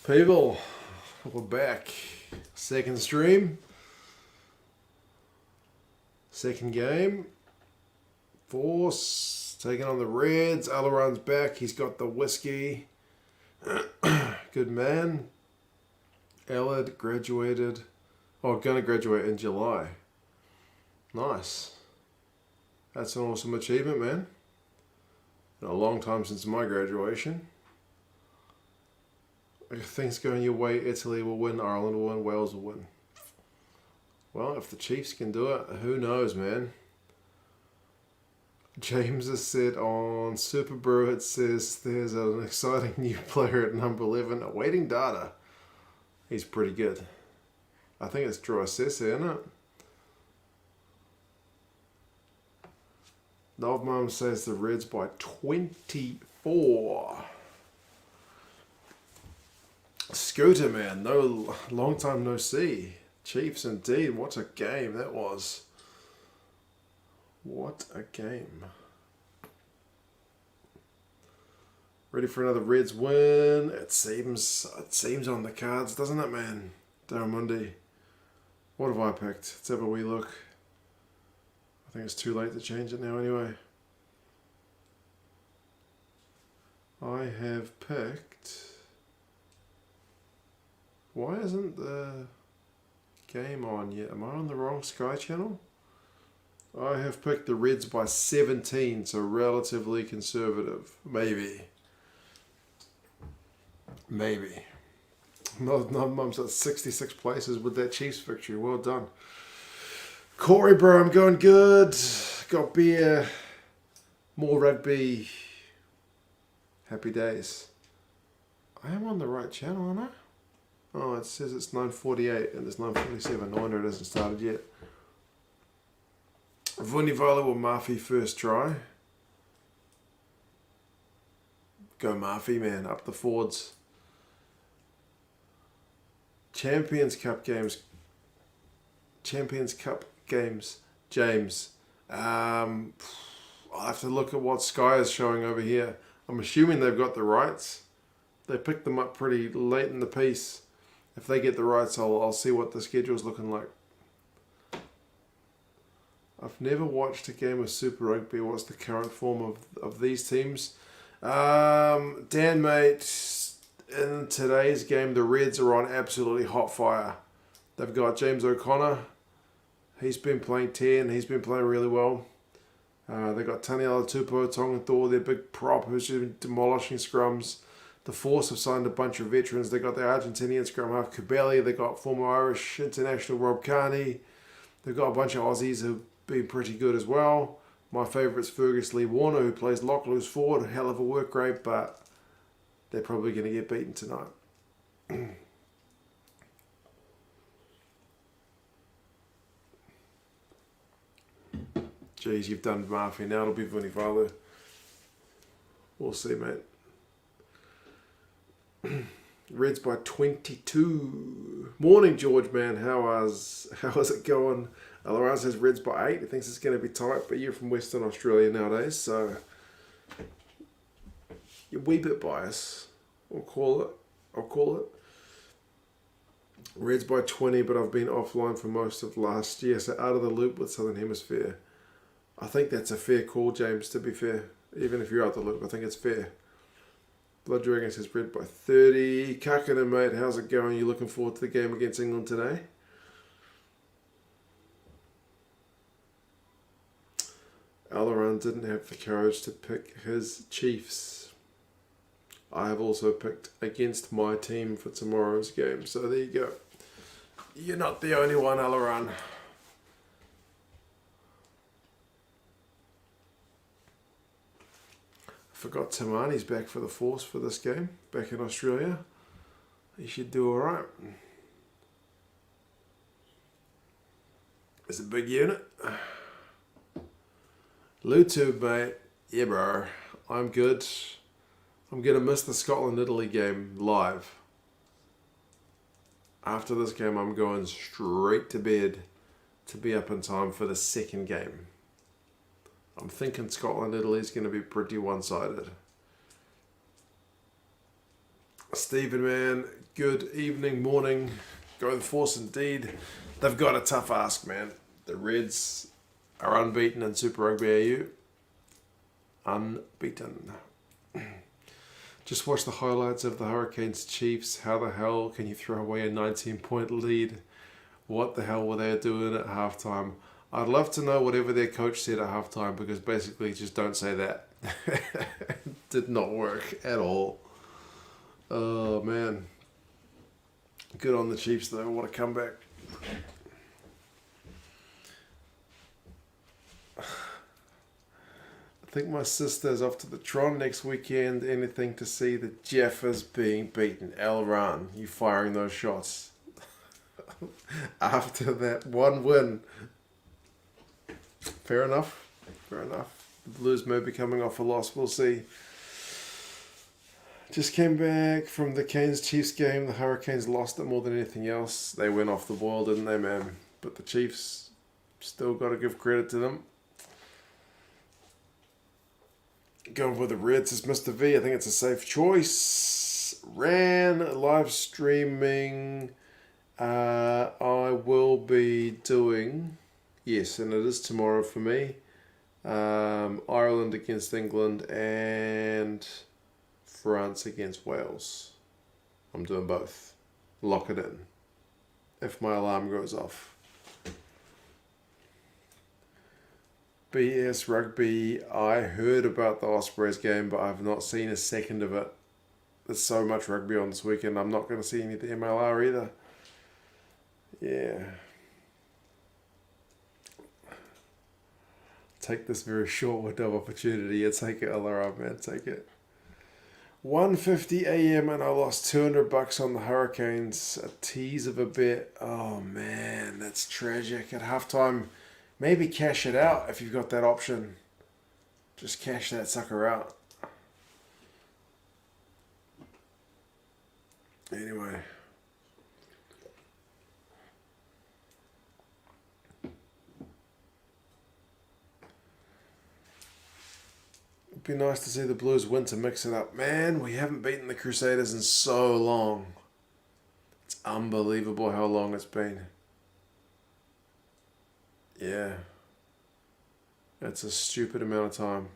People, we're back. Second stream. Second game. Force taking on the Reds. Aileron's back. He's got the whiskey. Good man. Allard graduated. Oh, gonna graduate in July. Nice. That's an awesome achievement, man. Been a long time since my graduation. If things going your way, Italy will win, Ireland will win, Wales will win. Well, if the Chiefs can do it, who knows, man? James has said on Super Brew, it says there's an exciting new player at number 11 awaiting data. He's pretty good. I think it's Drew Assessa, isn't it? Novmum says the Reds by 24. Scooter, man. No, long time no see. Chiefs indeed. What a game that was. What a game. Ready for another Reds win? It seems on the cards, doesn't it, man? Darramundi. What have I picked? Let's have a wee look. I think it's too late to change it now anyway. I have picked... Why isn't the game on yet? Am I on the wrong Sky channel? I have picked the Reds by 17, so relatively conservative. Maybe. Not Mum's at 66 places with that Chiefs victory. Well done. Corey, bro, I'm going good. Got beer. More rugby. Happy days. I am on the right channel, aren't I? Oh, it says it's 9:48 and it's 9:47. No wonder it hasn't started yet. Vunivalu or Murphy first try. Go Murphy, man. Up the forwards. Champions Cup games. James. I'll have to look at what Sky is showing over here. I'm assuming they've got the rights. They picked them up pretty late in the piece. If they get the rights, I'll see what the schedule's looking like. I've never watched a game of Super Rugby. What's the current form of these teams? Dan, mate, in today's game, the Reds are on absolutely hot fire. They've got James O'Connor. He's been playing 10. He's been playing really well. They've got Taniela Tupou, Tongan Thor, their big prop who's been demolishing scrums. The Force have signed a bunch of veterans. They got the Argentinian scrum half Kubeli. They got former Irish international Rob Carney. They've got a bunch of Aussies who've been pretty good as well. My favourite's Fergus Lee Warner, who plays lock loose forward. A hell of a work rate, but they're probably going to get beaten tonight. Geez, you've done Murphy. Now it'll be Vunivalu. We'll see, mate. Reds by 22. Morning, George, man. How is it going? Laurent says Reds by 8. He thinks it's going to be tight, but you're from Western Australia nowadays, so you're a wee bit biased. I'll call it. Reds by 20, but I've been offline for most of last year, so out of the loop with Southern Hemisphere. I think that's a fair call, James, to be fair. Even if you're out the loop, I think it's fair. Blood Dragon says Red by 30. Kakana, mate, how's it going? You looking forward to the game against England today? Aileron didn't have the courage to pick his Chiefs. I have also picked against my team for tomorrow's game, so there you go. You're not the only one, Aileron. Forgot Tamani's back for the Force for this game, back in Australia. He should do alright. It's a big unit. Lutube, mate. Yeah, bro. I'm good. I'm going to miss the Scotland-Italy game live. After this game, I'm going straight to bed to be up in time for the second game. I'm thinking Scotland-Italy is going to be pretty one-sided. Stephen, man, good evening, morning. Go the Force indeed. They've got a tough ask, man. The Reds are unbeaten in Super Rugby AU. Unbeaten. Just watch the highlights of the Hurricanes Chiefs. How the hell can you throw away a 19-point lead? What the hell were they doing at halftime? I'd love to know whatever their coach said at halftime, because basically just don't say that. Did not work at all. Oh, man. Good on the Chiefs, though. What a comeback. I think my sister's off to the Tron next weekend. Anything to see the Jeffers being beaten. El Ran, you firing those shots. After that one win. Fair enough. Fair enough. The Blues may be coming off a loss. We'll see. Just came back from the Canes-Chiefs game. The Hurricanes lost it more than anything else. They went off the boil, didn't they, man? But the Chiefs, still got to give credit to them. Going with the Reds is Mr. V. I think it's a safe choice. Live streaming. I will be doing, yes, and it is tomorrow for me, Ireland against England and France against Wales. I'm doing both. Lock it in. If my alarm goes off. BS Rugby. I heard about the Ospreys game, but I've not seen a second of it. There's so much rugby on this weekend. I'm not going to see any of the MLR either. Yeah. Take this very short window of opportunity. Yeah, take it, LRR, man. Take it. 1:50 a.m. and I lost $200 on the Hurricanes. A tease of a bet. Oh man, that's tragic. At halftime, maybe cash it out if you've got that option. Just cash that sucker out. Anyway. Be nice to see the Blues win to mix it up. Man, we haven't beaten the Crusaders in so long. It's unbelievable how long it's been. Yeah. It's a stupid amount of time.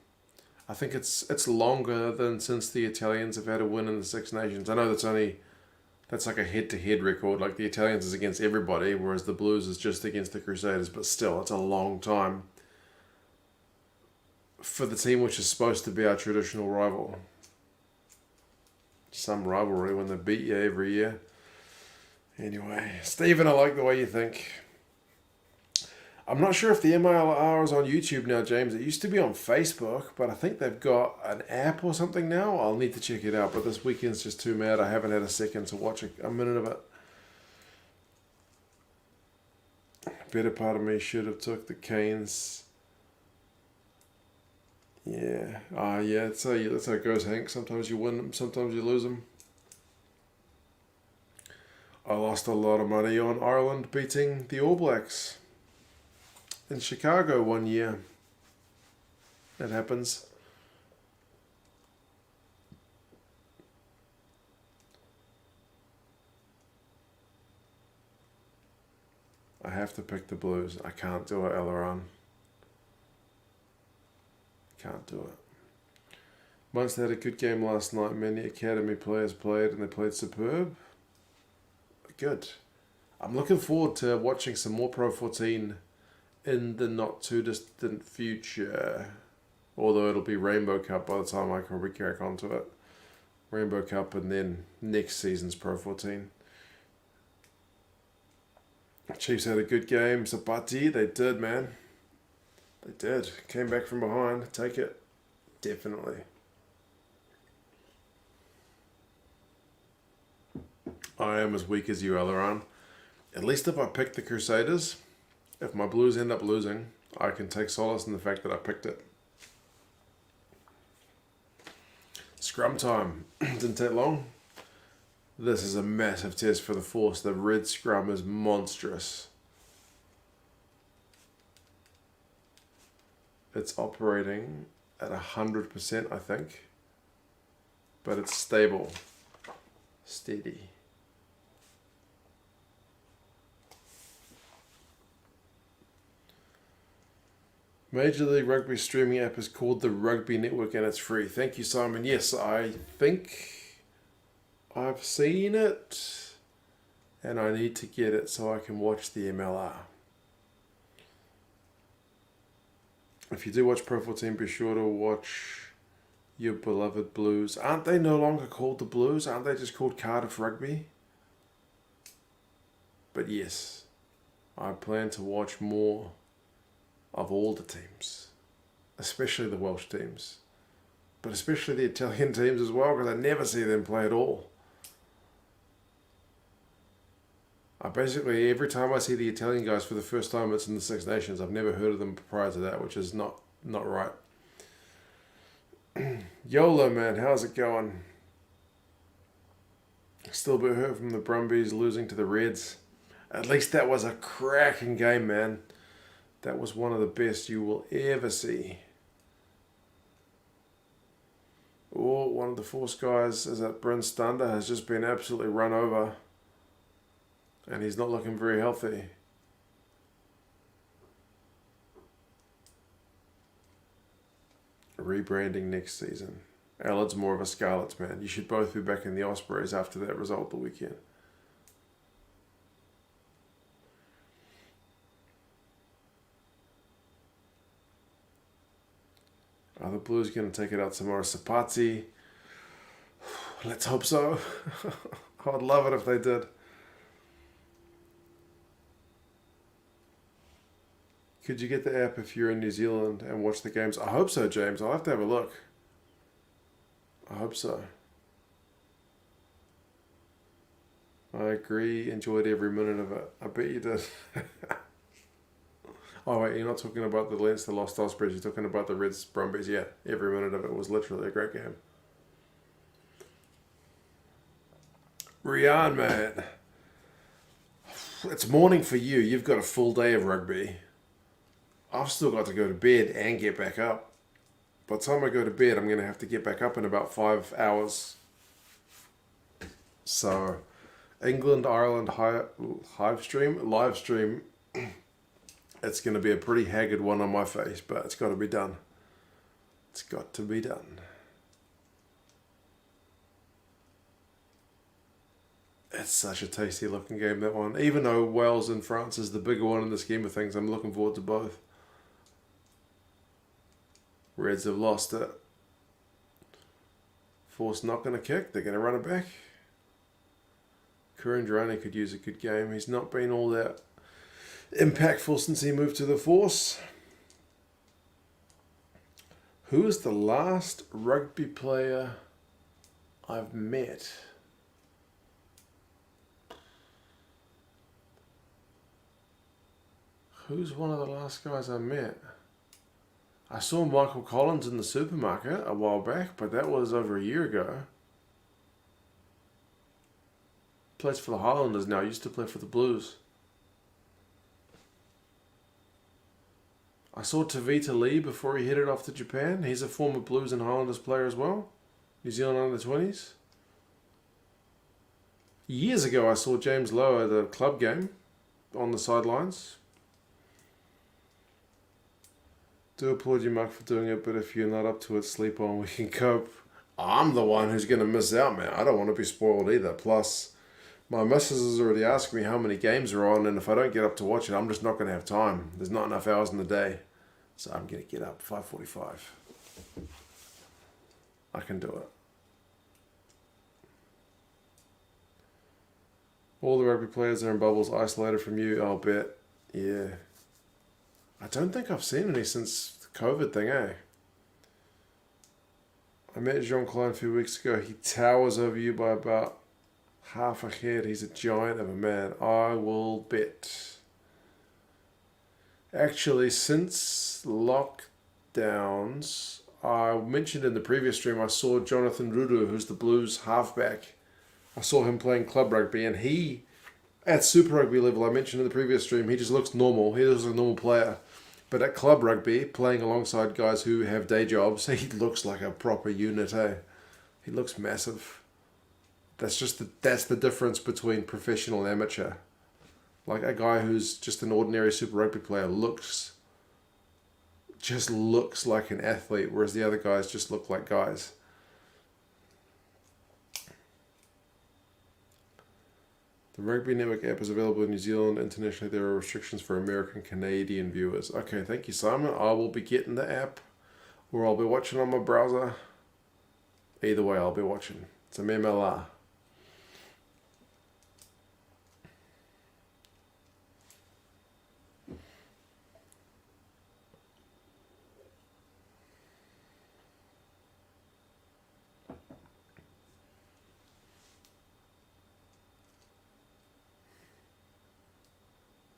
I think it's longer than since the Italians have had a win in the Six Nations. I know that's like a head-to-head record. Like the Italians is against everybody, whereas the Blues is just against the Crusaders. But still, it's a long time for the team which is supposed to be our traditional rival. Some rivalry when they beat you every year. Anyway, Stephen, I like the way you think. I'm not sure if the MLR is on YouTube now, James. It used to be on Facebook, but I think they've got an app or something now. I'll need to check it out, but this weekend's just too mad. I haven't had a second to watch a minute of it. Better part of me should have took the Canes. Yeah. Yeah, that's how it goes, Hank. Sometimes you win them, sometimes you lose them. I lost a lot of money on Ireland beating the All Blacks in Chicago one year. That happens. I have to pick the Blues. I can't do it, Elleron. Can't do it. Munster had a good game last night. Many academy players played and they played superb. Good. I'm looking forward to watching some more Pro 14 in the not too distant future. Although it'll be Rainbow Cup by the time I can probably crack onto it. Rainbow Cup and then next season's Pro 14. Chiefs had a good game. Zapati, they did, man. They did. Came back from behind. Take it. Definitely. I am as weak as you, Elleron. At least if I pick the Crusaders, if my Blues end up losing, I can take solace in the fact that I picked it. Scrum time. Didn't take long. This is a massive test for the Force. The red scrum is monstrous. It's operating at 100%, I think. But it's stable. Steady. Major League Rugby streaming app is called the Rugby Network and it's free. Thank you, Simon. Yes, I think I've seen it and I need to get it so I can watch the MLR. If you do watch Pro 14, be sure to watch your beloved Blues. Aren't they no longer called the Blues? Aren't they just called Cardiff Rugby? But yes, I plan to watch more of all the teams, especially the Welsh teams, but especially the Italian teams as well, because I never see them play at all. I basically, every time I see the Italian guys for the first time, it's in the Six Nations. I've never heard of them prior to that, which is not right. YOLO, man, how's it going? Still a bit hurt from the Brumbies losing to the Reds. At least that was a cracking game, man. That was one of the best you will ever see. Oh, one of the Force guys is that Bryn Stander has just been absolutely run over. And he's not looking very healthy. Rebranding next season. Allard's more of a Scarlets man. You should both be back in the Ospreys after that result the weekend. Are the Blues going to take it out tomorrow? Sapati. Let's hope so. I would love it if they did. Could you get the app if you're in New Zealand and watch the games? I hope so, James. I'll have to have a look. I hope so. I agree. Enjoyed every minute of it. I bet you did. Oh, wait, you're not talking about the Leinster lost Ospreys. You're talking about the Reds Brumbies. Yeah, every minute of it was literally a great game. Rian, man. It's morning for you. You've got a full day of rugby. I've still got to go to bed and get back up. By the time I go to bed, I'm going to have to get back up in about 5 hours. So, England, Ireland, live stream. It's going to be a pretty haggard one on my face, but it's got to be done. It's got to be done. It's such a tasty looking game, that one. Even though Wales and France is the bigger one in the scheme of things, I'm looking forward to both. Reds have lost it. Force not going to kick. They're going to run it back. Kurandrani could use a good game. He's not been all that impactful since he moved to the Force. Who is the last rugby player I've met? Who's one of the last guys I met? I saw Michael Collins in the supermarket a while back, but that was over a year ago. Plays for the Highlanders now. Used to play for the Blues. I saw Tavita Lee before he headed off to Japan. He's a former Blues and Highlanders player as well. New Zealand under-20s. Years ago I saw James Lowe at a club game on the sidelines. Do applaud you, Mark, for doing it, but if you're not up to it, sleep on, we can cope. I'm the one who's going to miss out, man. I don't want to be spoiled either. Plus, my missus has already asked me how many games are on, and if I don't get up to watch it, I'm just not going to have time. There's not enough hours in the day. So I'm going to get up 5:45. I can do it. All the rugby players are in bubbles, isolated from you, I'll bet. Yeah. I don't think I've seen any since the COVID thing, eh? I met Jean Klein a few weeks ago. He towers over you by about half a head. He's a giant of a man. I will bet. Actually, since lockdowns, I mentioned in the previous stream, I saw Jonathan Rudu, who's the Blues halfback. I saw him playing club rugby, and he, at Super Rugby level, I mentioned in the previous stream, he just looks normal. He looks like a normal player. But at club rugby, playing alongside guys who have day jobs, he looks like a proper unit, eh? He looks massive. That's the difference between professional and amateur. Like a guy who's just an ordinary Super Rugby player looks like an athlete, whereas the other guys just look like guys. The Rugby Network app is available in New Zealand. Internationally, there are restrictions for American Canadian viewers. Okay, thank you, Simon. I will be getting the app, or I'll be watching on my browser. Either way, I'll be watching. It's a memela.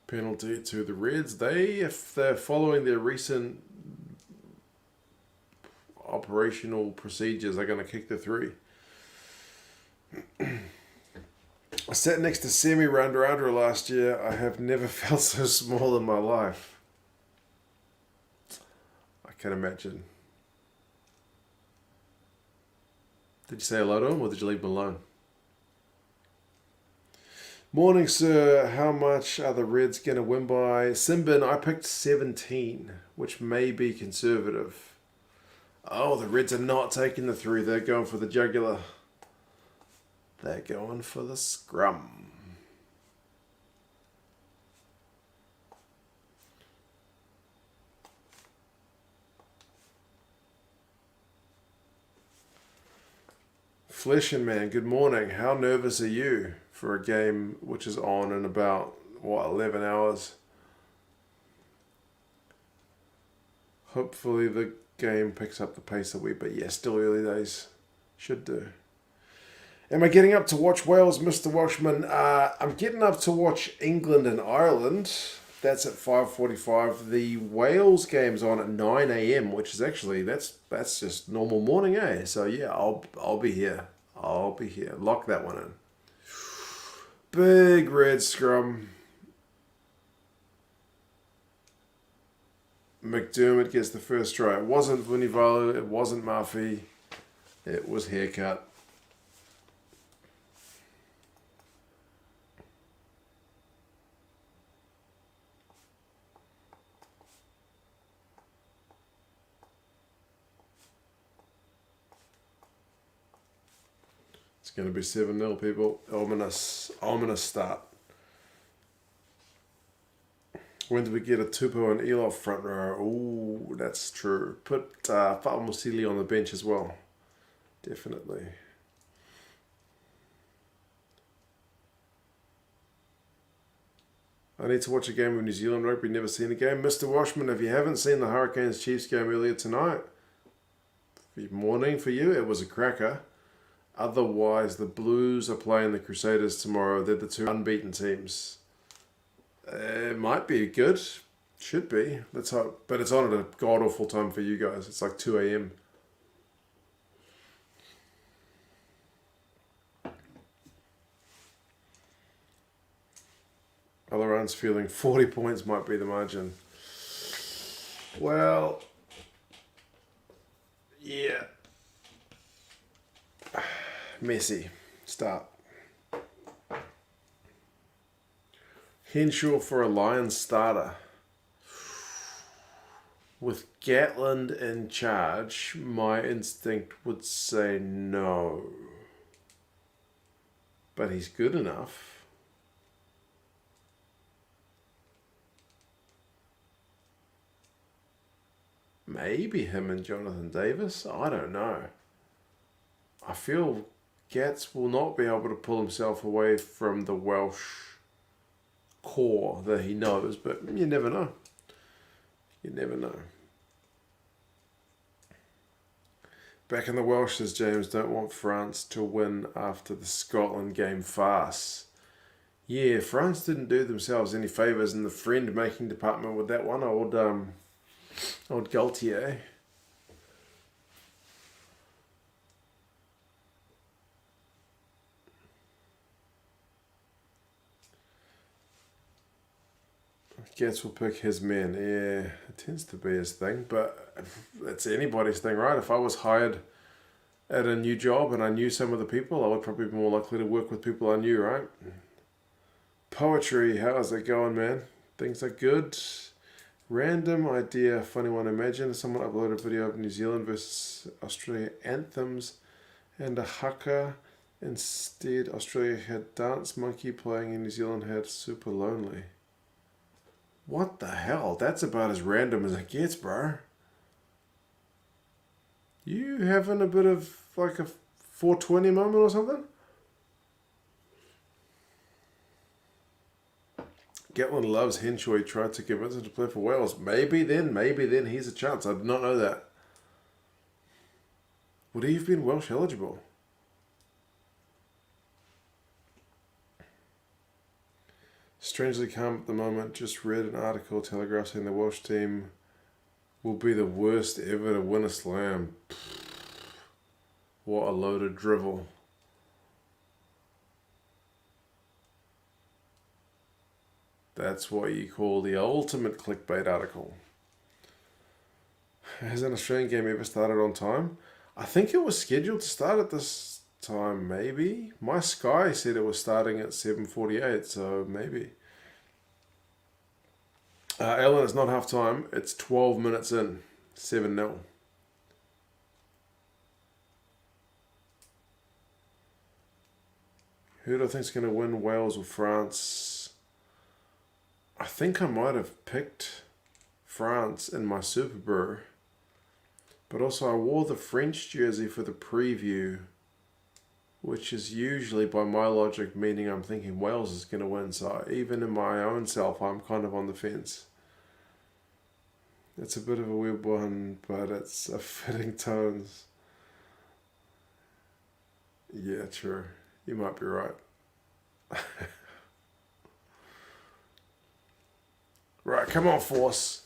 Penalty to the Reds. If they're following their recent operational procedures, are going to kick the 3. I sat next to Semi Randrandra last year. I have never felt so small in my life. I can imagine. Did you say hello to him or did you leave him alone? Morning, sir. How much are the Reds going to win by? Simbin, I picked 17, which may be conservative. Oh, the Reds are not taking the 3. They're going for the jugular. They're going for the scrum. Flesh and Man, good morning. How nervous are you for a game which is on in about, 11 hours? Hopefully the game picks up the pace a wee bit. Yeah, still early days. Should do. Am I getting up to watch Wales, Mr. Welshman? I'm getting up to watch England and Ireland. That's at 5:45. The Wales game's on at 9 a.m, which is actually, that's just normal morning, eh? So yeah, I'll be here. I'll be here. Lock that one in. Big red scrum. McDermott gets the first try. It wasn't Vunivalu, it wasn't Murphy. It was haircut. It's going to be 7-0, people. Ominous start. When do we get a Tupou and Elof front row? Ooh, that's true. Put Fa'amusili on the bench as well. Definitely. I need to watch a game of New Zealand rugby. Never seen a game. Mr. Washman, if you haven't seen the Hurricanes-Chiefs game earlier tonight, morning for you, it was a cracker. Otherwise, the Blues are playing the Crusaders tomorrow. They're the 2 unbeaten teams. It might be good. Should be. Let's hope. But it's on at a god-awful time for you guys. It's like 2 a.m. Alaran's feeling 40 points might be the margin. Well, yeah. Messy. Start. Henshaw for a Lions starter. With Gatland in charge, my instinct would say no. But he's good enough. Maybe him and Jonathan Davis. I don't know. I feel Gats will not be able to pull himself away from the Welsh core that he knows, but you never know. You never know. Back in the Welsh, says James, don't want France to win after the Scotland game farce. Yeah, France didn't do themselves any favours in the friend-making department with that one. Old Galtier. Gats will pick his men. Yeah, it tends to be his thing, but it's anybody's thing, right? If I was hired at a new job and I knew some of the people, I would probably be more likely to work with people I knew, right? Poetry, how's it going, man? Things are good. Random idea, funny one. Imagine someone uploaded a video of New Zealand versus Australia anthems and a haka. Instead, Australia had Dance Monkey playing and New Zealand had Super Lonely. What the hell? That's about as random as it gets, bro. You having a bit of like a 420 moment or something? Gatland loves Henshaw. He tried to convince him to play for Wales. Maybe then he's a chance. I did not know that. Would he have been Welsh eligible? Strangely calm at the moment. Just read an article Telegraph saying the Welsh team will be the worst ever to win a slam. What a load of drivel. That's what you call the ultimate clickbait article. Has an Australian game ever started on time? I think it was scheduled to start at this time, maybe. My Sky said it was starting at 7:48, so maybe. Ellen, it's not half time. It's 12 minutes in. 7-0. Who do I think is going to win, Wales or France? I think I might have picked France in my Super Brew. But also I wore the French jersey for the preview, which is usually, by my logic, meaning I'm thinking Wales is going to win. So even in my own self, I'm kind of on the fence. It's a bit of a weird one, but it's a fitting tones. Yeah, true. You might be right. Right, come on, Force.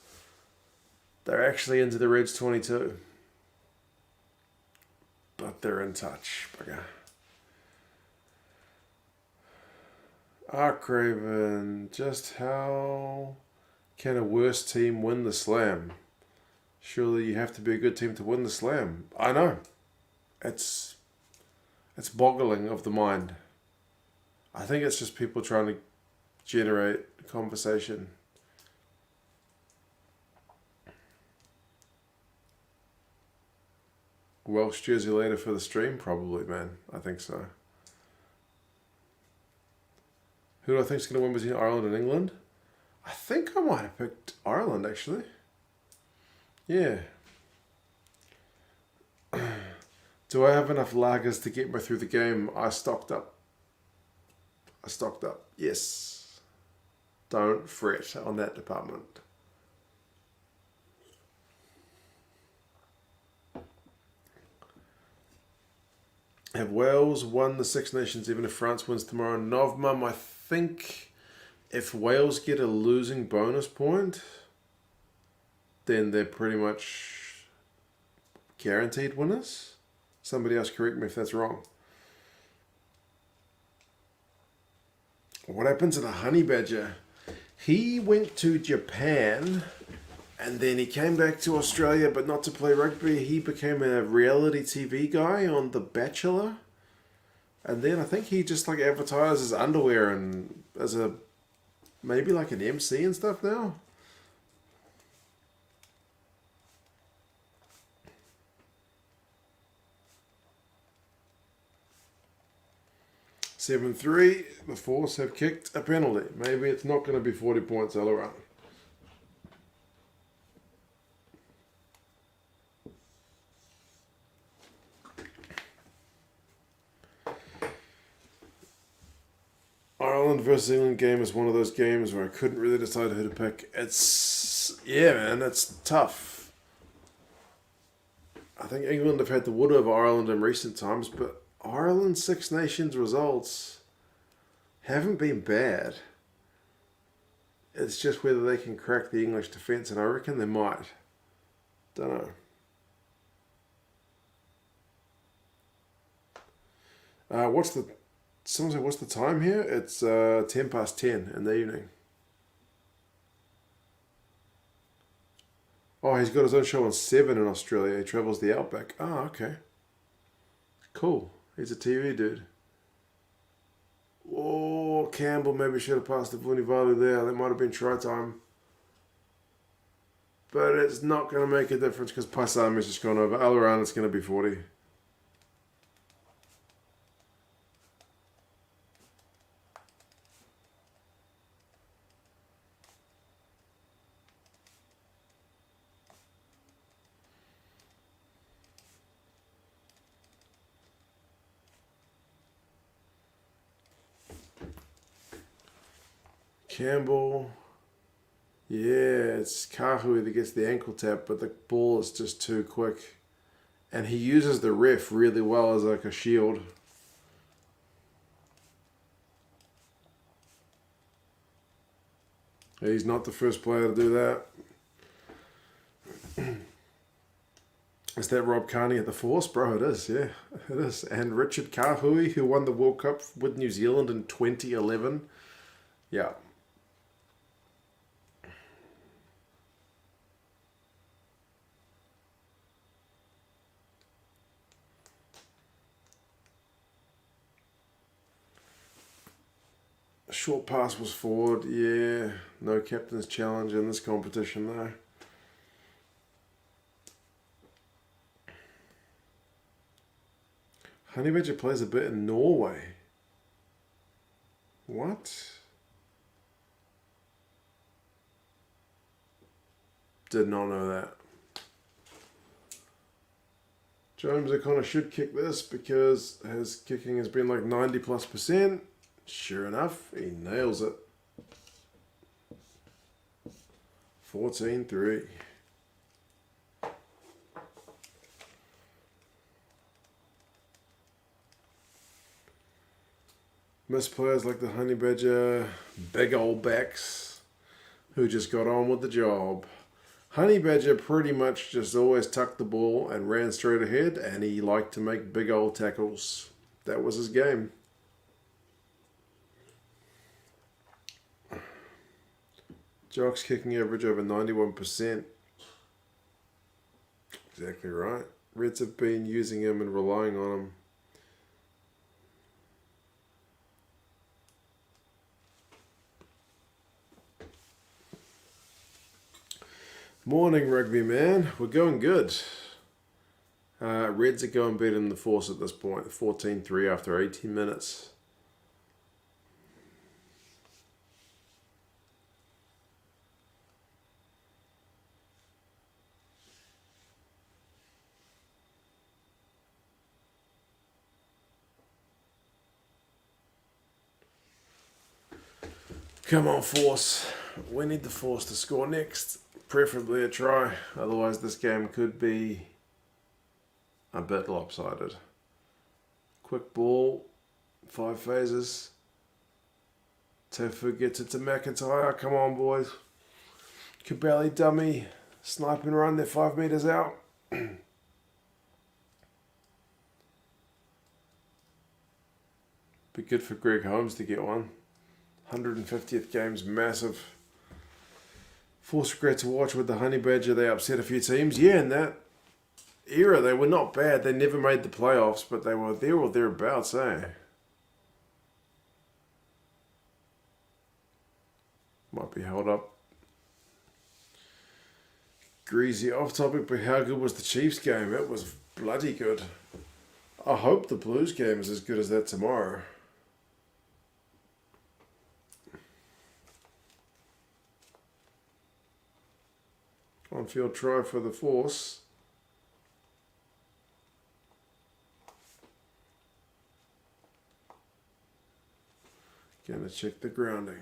They're actually into the Reds 22. But they're in touch. Bugger. Craven, just how can a worse team win the slam? Surely you have to be a good team to win the slam. I know. It's boggling of the mind. I think it's just people trying to generate conversation. Welsh jersey later for the stream? Probably, man. I think so. Who do I think is going to win between Ireland and England? I think I might have picked Ireland, actually. Yeah. Do I have enough lagers to get me through the game? I stocked up. Yes. Don't fret on that department. Have Wales won the Six Nations even if France wins tomorrow? Novmum, I think if Wales get a losing bonus point, then they're pretty much guaranteed winners. Somebody else correct me if that's wrong. What happened to the honey badger? He went to Japan and then he came back to Australia, but not to play rugby. He became a reality TV guy on The Bachelor. And then I think he just like advertised his underwear and as a maybe like an MC and stuff now. Seven 3, the Force have kicked a penalty. Maybe it's not going to be 40 points all around. Ireland versus England game is one of those games where I couldn't really decide who to pick. Yeah, man, it's tough. I think England have had the wood over Ireland in recent times, but Ireland's Six Nations results haven't been bad. It's just whether they can crack the English defence, and I reckon they might. Don't know. Someone said, what's the time here? It's 10 past 10 in the evening. Oh, he's got his own show on 7 in Australia. He travels the outback. Oh, okay. Cool. He's a TV dude. Oh, Campbell maybe should have passed to Vunivalu there. That might have been try time. But it's not going to make a difference because Paisami's just gone over. Alaran, it's going to be 40. Campbell. Yeah, it's Kahui that gets the ankle tap, but the ball is just too quick. And he uses the ref really well as like a shield. He's not the first player to do that. Is that Rob Kearney at the Force? Bro, it is, yeah. It is. And Richard Kahui, who won the World Cup with New Zealand in 2011. Yeah. Short pass was forward, yeah. No captain's challenge in this competition though. Honey Badger plays a bit in Norway. What? Did not know that. Jones O'Connor should kick this because his kicking has been like 90+%. Sure enough, he nails it. 14-3. Miss players like the Honey Badger, big old backs, who just got on with the job. Honey Badger pretty much just always tucked the ball and ran straight ahead, and he liked to make big old tackles. That was his game. Jock's kicking average over 91%. Exactly right. Reds have been using him and relying on him. Morning, Rugby man. We're going good. Reds are going better than the Force at this point. 14-3 after 18 minutes. Come on, Force. We need the Force to score next. Preferably a try. Otherwise, this game could be a bit lopsided. Quick ball. 5 phases. Tofu gets it to McIntyre. Come on, boys. Cabelli dummy. Snipe and run. They're 5 meters out. Be good for Greg Holmes to get one. 150th game's massive. Force regret to watch with the Honey Badger. They upset a few teams. Yeah, in that era, they were not bad. They never made the playoffs, but they were there or thereabouts, eh? Might be held up. Greasy off topic, but how good was the Chiefs game? It was bloody good. I hope the Blues game is as good as that tomorrow. On-field try for the Force. Gonna check the grounding.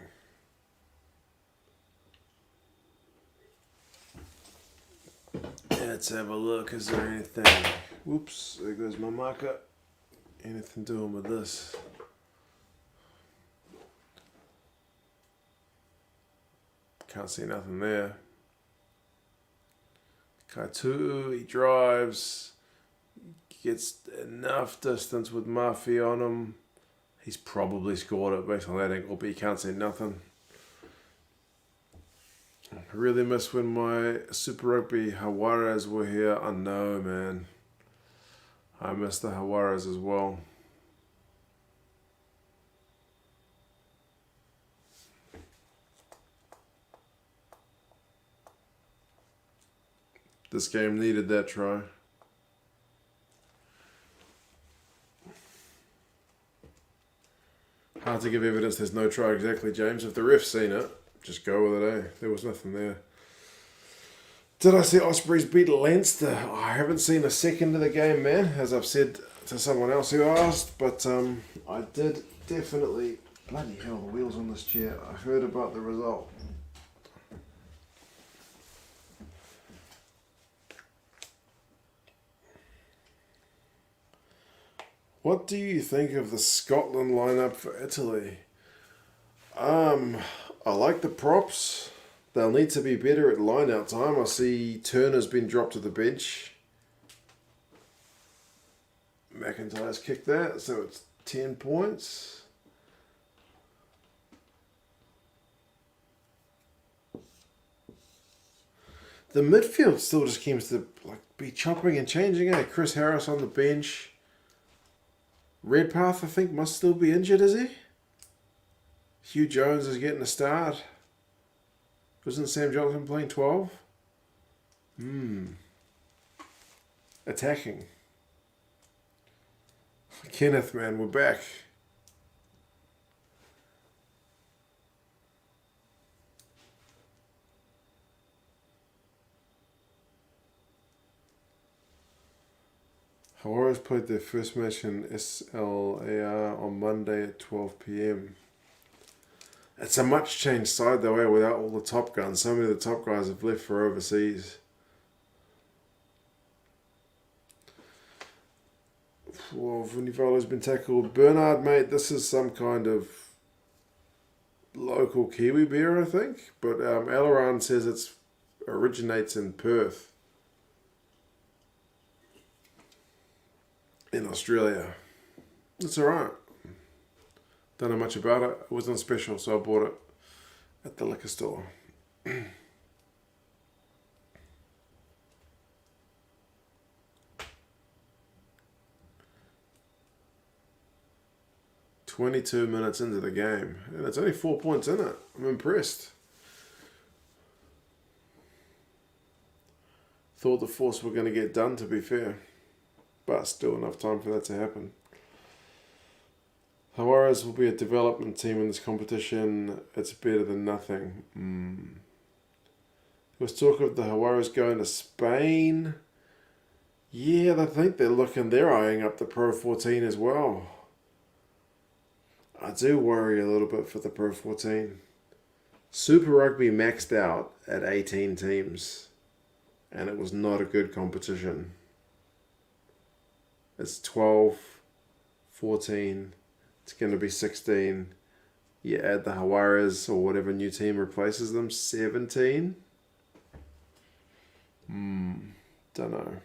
Let's have a look. Is there anything? Whoops, there goes my marker. Anything doing with this? Can't see nothing there. Kaitu, he drives, gets enough distance with Murphy on him. He's probably scored it based on that angle, but you can't see nothing. I really miss when my Super Rugby Hawaras were here. I know, man. I miss the Hawaras as well. This game needed that try. Hard to give evidence there's no try exactly, James. If the ref's seen it, just go with it, eh? There was nothing there. Did I see Ospreys beat Leinster? I haven't seen a second of the game, man, as I've said to someone else who asked, but I did definitely... Bloody hell, the wheels on this chair. I heard about the result. What do you think of the Scotland lineup for Italy? I like the props. They'll need to be better at line-out time. I see Turner's been dropped to the bench. McIntyre's kicked that, so it's 10 points. The midfield still just seems to be chopping and changing. Chris Harris on the bench. Redpath, I think, must still be injured, is he? Hugh Jones is getting a start. Wasn't Sam Johnson playing 12? Attacking. Kenneth, man, we're back. Hawaras played their first match in SLAR on Monday at 12 p.m. It's a much changed side though, without all the top guns. So many of the top guys have left for overseas. Well, Vunivalo's been tackled. Bernard, mate, this is some kind of local Kiwi beer, I think. But Alaran says it originates in Perth, in Australia. It's alright. Don't know much about it. It was on special, so I bought it at the liquor store. 22 minutes into the game, and it's only 4 points in it. I'm impressed. Thought the Force were going to get done, to be fair, but still enough time for that to happen. Hawaras will be a development team in this competition. It's better than nothing. There was talk of the Hawaras going to Spain. Yeah, I think they're eyeing up the Pro 14 as well. I do worry a little bit for the Pro 14. Super Rugby maxed out at 18 teams, and it was not a good competition. It's 12, 14, it's going to be 16. You add the Hawaras or whatever new team replaces them, 17. Don't know.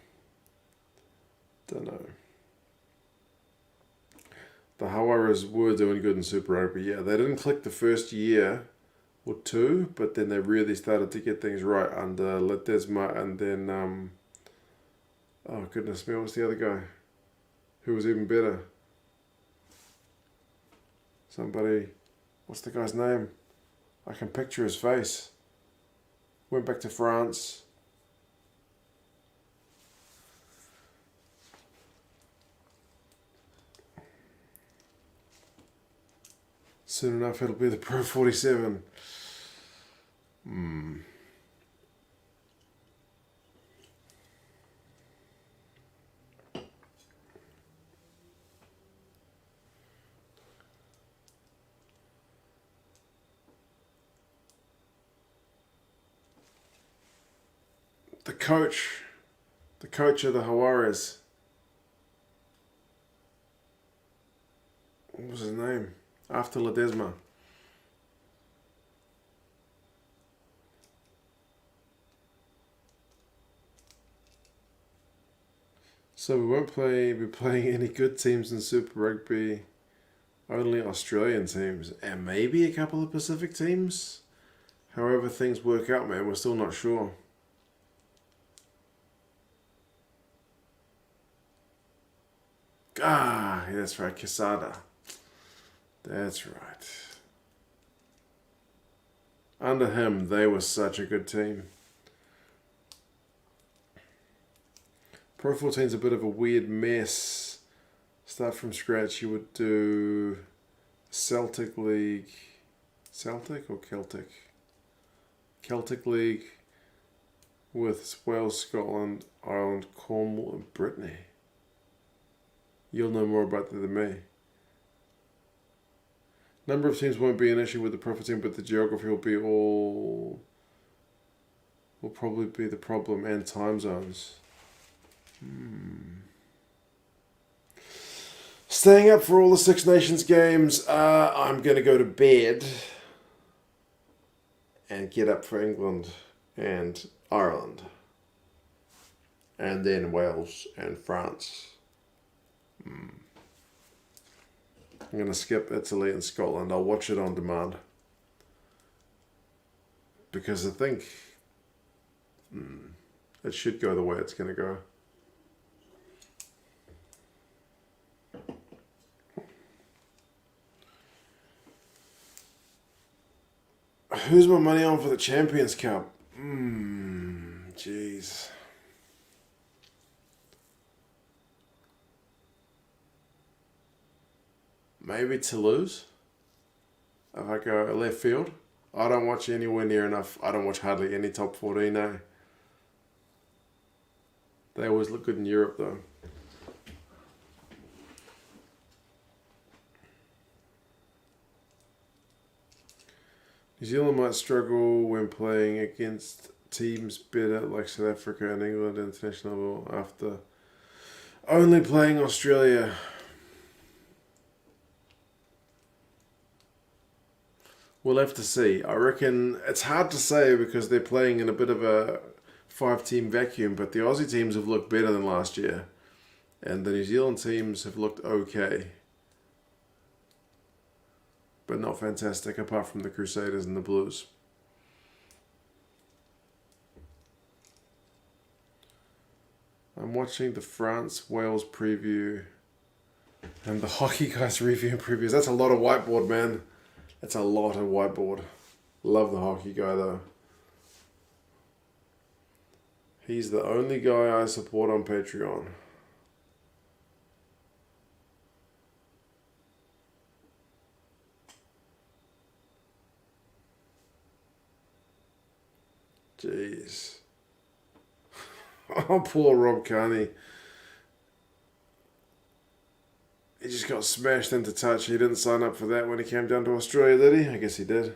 The Hawaras were doing good in Super Rugby. Yeah, they didn't click the first year or two, but then they really started to get things right under Ledesma, and then, oh goodness me, what's the other guy who was even better? Somebody, what's the guy's name? I can picture his face. Went back to France. Soon enough, it'll be the Pro 47. The coach of the Hawaras. What was his name? After Ledesma. So we won't be playing any good teams in Super Rugby. Only Australian teams. And maybe a couple of Pacific teams. However things work out, man, we're still not sure. That's right, Quesada. That's right. Under him, they were such a good team. Pro 14's a bit of a weird mess. Start from scratch, you would do Celtic League. Celtic or Celtic? Celtic League with Wales, Scotland, Ireland, Cornwall and Brittany. You'll know more about that than me. Number of teams won't be an issue with the Pro 14, but the geography will probably be the problem, and time zones. Staying up for all the Six Nations games. I'm going to go to bed and get up for England and Ireland. And then Wales and France. I'm going to skip Italy and Scotland. I'll watch it on demand. Because I think it should go the way it's going to go. Who's my money on for the Champions Cup? Jeez. Maybe Toulouse? If I go left field? I don't watch anywhere near enough. I don't watch hardly any top 14 now. They always look good in Europe though. New Zealand might struggle when playing against teams better like South Africa and England at international level after only playing Australia. We'll have to see. I reckon it's hard to say because they're playing in a bit of a 5-team vacuum, but the Aussie teams have looked better than last year. And the New Zealand teams have looked okay. But not fantastic apart from the Crusaders and the Blues. I'm watching the France-Wales preview and the Hockey Guys review and previews. That's a lot of whiteboard, man. That's a lot of whiteboard. Love the Hockey Guy though. He's the only guy I support on Patreon. Jeez. Oh, poor Rob Kearney. He just got smashed into touch. He didn't sign up for that when he came down to Australia, did he? I guess he did.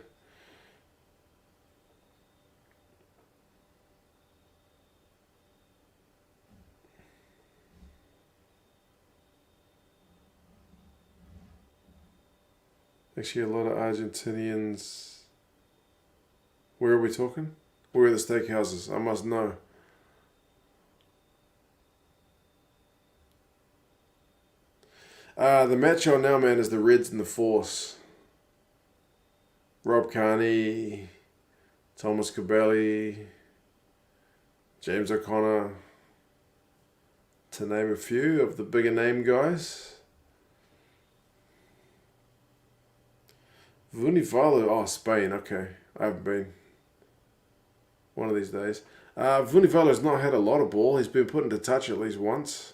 Actually, a lot of Argentinians. Where are we talking? Where are the steakhouses? I must know. The match on now, man, is the Reds and the Force. Rob Kearney, Thomas Cabelli, James O'Connor, to name a few of the bigger name guys. Vunivalu, Spain, okay. I haven't been. One of these days. Vunivalu's not had a lot of ball. He's been put into touch at least once.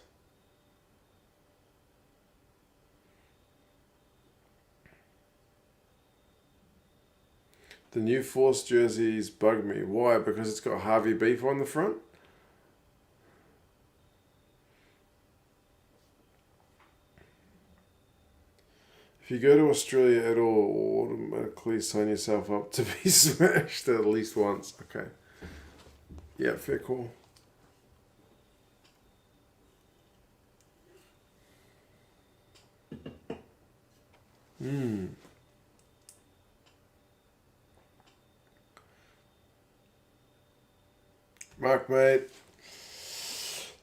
The new Force jerseys bug me. Why? Because it's got Harvey Beef on the front? If you go to Australia at all, automatically sign yourself up to be smashed at least once. Okay. Yeah, fair call. Mark, mate.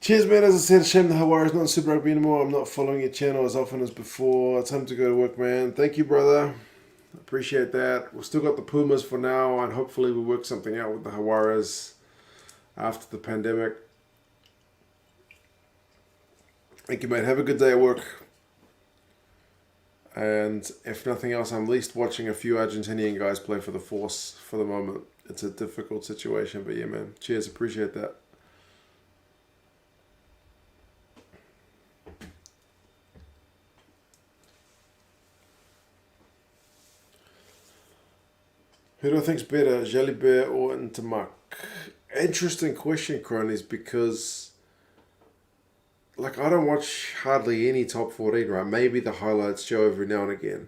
Cheers, man. As I said, shame the Hawaii's not in Super Rugby anymore. I'm not following your channel as often as before. It's time to go to work, man. Thank you, brother. Appreciate that. We've still got the Pumas for now, and hopefully we'll work something out with the Hawaii's after the pandemic. Thank you, mate. Have a good day at work. And if nothing else, I'm at least watching a few Argentinian guys play for the Force for the moment. It's a difficult situation, but yeah, man. Cheers, appreciate that. Who do I think's better, Jalibert or Intermark? Interesting question, cronies, because like I don't watch hardly any top 14, right? Maybe the highlights show every now and again.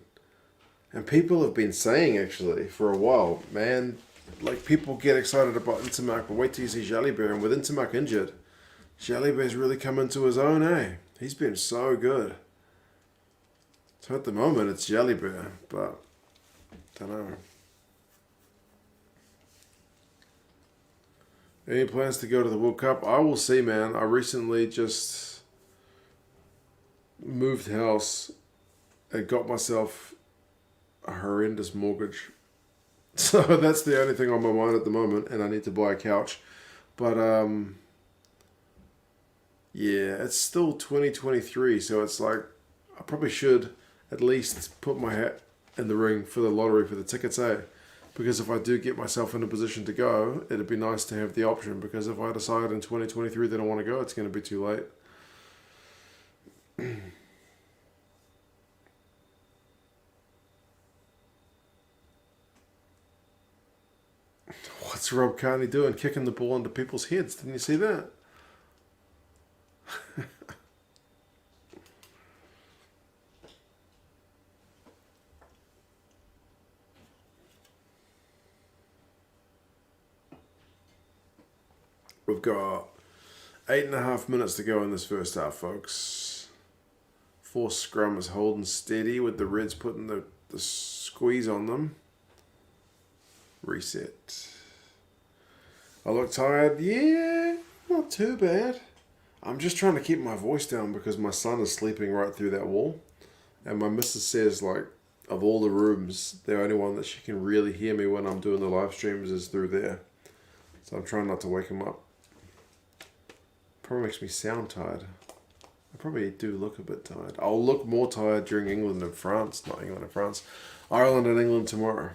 And people have been saying actually for a while, man, like people get excited about Intermark, but wait till you see Jalibert. And with Intermark injured, Jalibert's really come into his own, eh? He's been so good. So at the moment it's Jalibert, but don't know. Any plans to go to the World Cup? I will see, man. I recently just moved house and got myself a horrendous mortgage. So that's the only thing on my mind at the moment, and I need to buy a couch. But yeah, it's still 2023, so it's like I probably should at least put my hat in the ring for the lottery for the tickets, eh? Because if I do get myself in a position to go, it'd be nice to have the option. Because if I decide in 2023 that I want to go, it's going to be too late. What's Rob Carney doing? Kicking the ball into people's heads. Didn't you see that? We've got 8.5 minutes to go in this first half, folks. Force scrum is holding steady with the Reds putting the squeeze on them. Reset. I look tired. Yeah, not too bad. I'm just trying to keep my voice down because my son is sleeping right through that wall. And my missus says, like, of all the rooms, the only one that she can really hear me when I'm doing the live streams is through there. So I'm trying not to wake him up. Probably makes me sound tired. I probably do look a bit tired. I'll look more tired during England and France. Not England and France. Ireland and England tomorrow.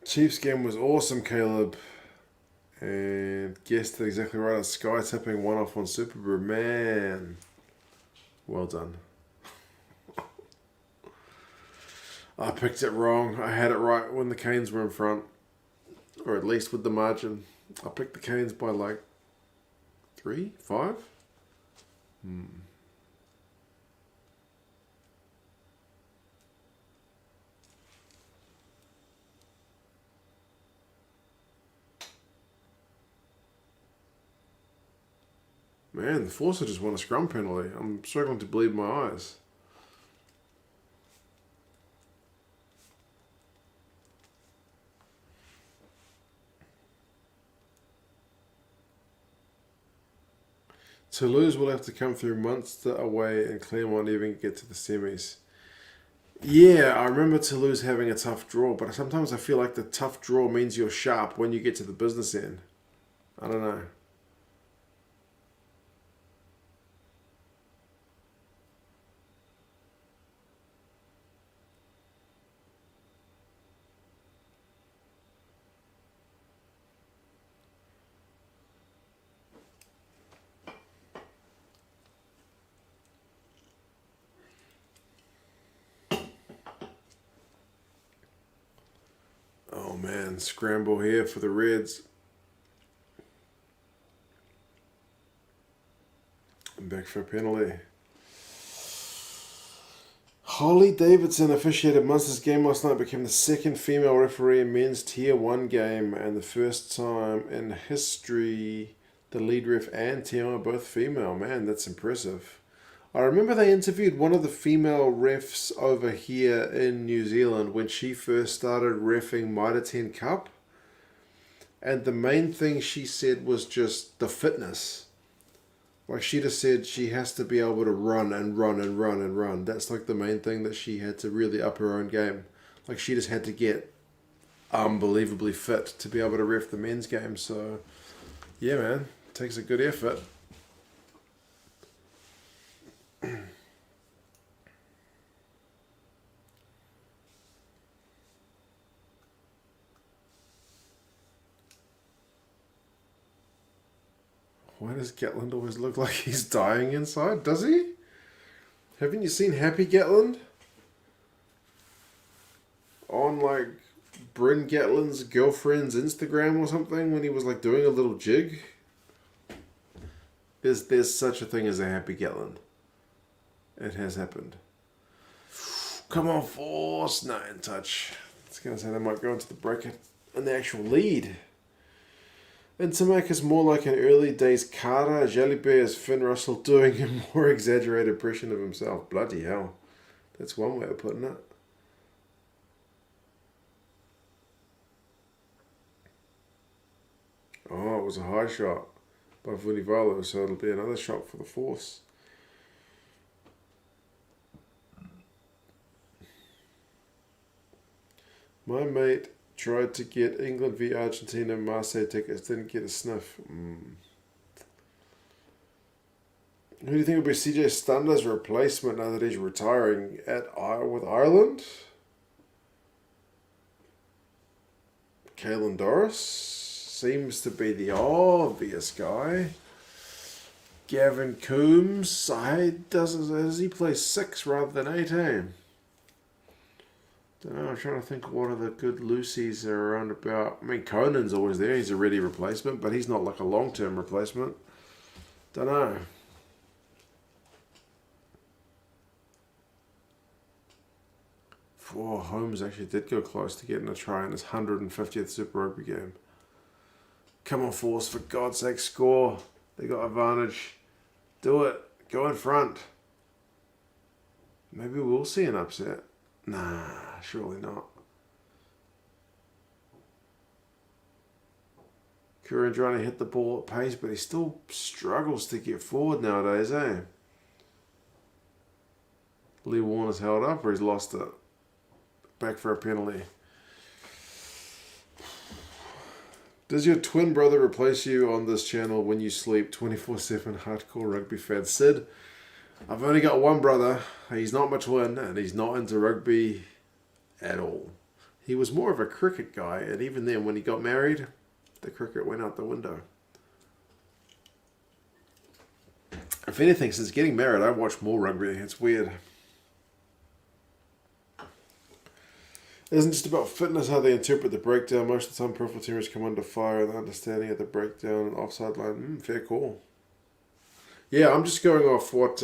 Chiefs game was awesome, Caleb. And guessed it exactly right. Sky tipping one off on Super Brew. Man. Well done. I picked it wrong. I had it right when the Canes were in front. Or at least with the margin. I picked the Canes by like 3, 5? Man, the Forcer just won a scrum penalty. I'm struggling to believe my eyes. Toulouse will have to come through Munster away and Clermont even get to the semis. Yeah, I remember Toulouse having a tough draw, but sometimes I feel like the tough draw means you're sharp when you get to the business end. I don't know. Oh man, scramble here for the Reds. Back for a penalty. Holly Davidson officiated Munster's game last night, became the second female referee in men's Tier 1 game and the first time in history the lead ref and TM are both female. Man, that's impressive. I remember they interviewed one of the female refs over here in New Zealand when she first started reffing Mitre 10 Cup. And the main thing she said was just the fitness. Like she just said she has to be able to run and run and run and run. That's like the main thing that she had to really up her own game. Like, she just had to get unbelievably fit to be able to ref the men's game. So, yeah, man, it takes a good effort. Why does Gatland always look like he's dying inside? Does he? Haven't you seen Happy Gatland? On, like, Bryn Gatland's girlfriend's Instagram or something when he was, like, doing a little jig? There's such a thing as a Happy Gatland. It has happened. Come on, Force. No, in touch. I was going to say they might go into the break in the actual lead. And to make us more like an early days Carter, Jalibert is Finn Russell doing a more exaggerated impression of himself. Bloody hell. That's one way of putting it. Oh, it was a high shot by Vunivalu, so it'll be another shot for the Force. My mate tried to get England v Argentina Marseille tickets, didn't get a sniff. Who do you think will be CJ Stunder's replacement now that he's retiring with Ireland? Caelan Doris seems to be the obvious guy. Gavin Coombs, does he play 6 rather than 18? Don't know, I'm trying to think what are the good Lucy's are around about. I mean, Conan's always there. He's a ready replacement, but he's not like a long-term replacement. Don't know. Holmes actually did go close to getting a try in his 150th Super Rugby game. Come on, Force, for God's sake, score. They got advantage. Do it. Go in front. Maybe we'll see an upset. Nah, surely not. Kuridrani hit the ball at pace, but he still struggles to get forward nowadays, eh? Lee Warner's held up or he's lost it. Back for a penalty. Does your twin brother replace you on this channel when you sleep? 24/7 hardcore rugby fan. Sid, I've only got one brother. He's not my twin and he's not into rugby at all. He was more of a cricket guy, and even then when he got married, the cricket went out the window. If anything, since getting married, I watch more rugby. It's weird. It isn't just about fitness, how they interpret the breakdown. Most of the time, peripheral teamers come under fire and the understanding of the breakdown and offside line. Fair call. Yeah, I'm just going off what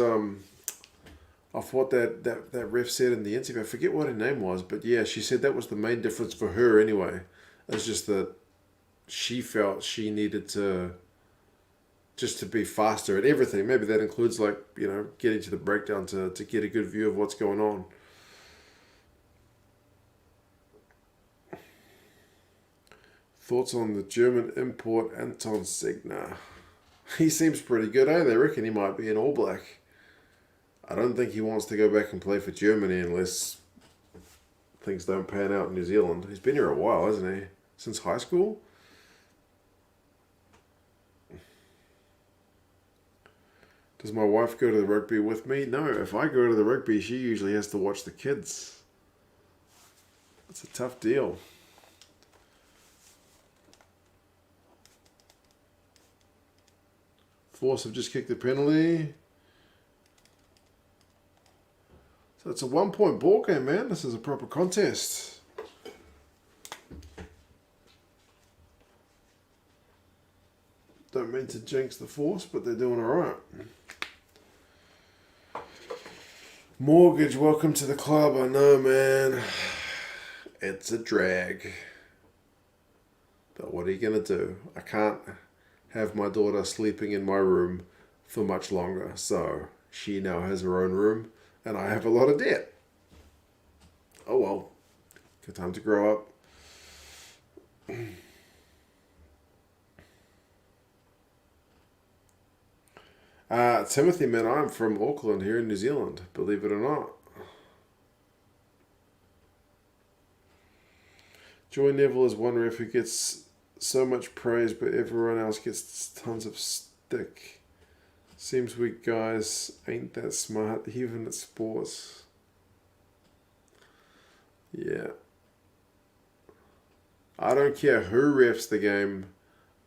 that ref said in the interview. I forget what her name was, but yeah, she said that was the main difference for her anyway. It's just that she felt she needed to be faster at everything. Maybe that includes, like, getting to the breakdown to get a good view of what's going on. Thoughts on the German import Anton Segner? He seems pretty good, eh? They reckon he might be an All Black. I don't think he wants to go back and play for Germany unless things don't pan out in New Zealand. He's been here a while, hasn't he? Since high school? Does my wife go to the rugby with me? No, if I go to the rugby, she usually has to watch the kids. It's a tough deal. Force have just kicked the penalty. So it's a 1-point ball game, man. This is a proper contest. Don't mean to jinx the Force, but they're doing alright. Mortgage, welcome to the club. I know, man. It's a drag. But what are you going to do? I can't have my daughter sleeping in my room for much longer. So she now has her own room and I have a lot of debt. Oh well. Good time to grow up. Timothy, man, I'm from Auckland here in New Zealand, believe it or not. Joy Neville is one ref who gets so much praise, but everyone else gets tons of stick. Seems we guys ain't that smart, even at sports. Yeah. I don't care who refs the game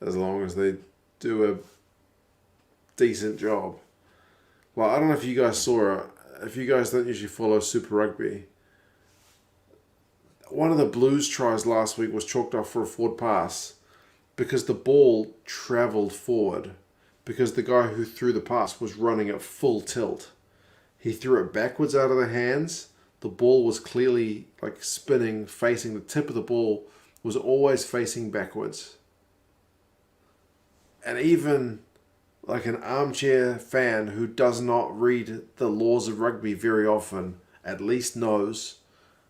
as long as they do a decent job. Well, I don't know if you guys saw it. If you guys don't usually follow Super Rugby, one of the Blues tries last week was chalked off for a forward pass because the ball travelled forward because the guy who threw the pass was running at full tilt. He threw it backwards out of the hands. The ball was clearly like spinning, facing the tip of the ball was always facing backwards. And even like an armchair fan who does not read the laws of rugby very often at least knows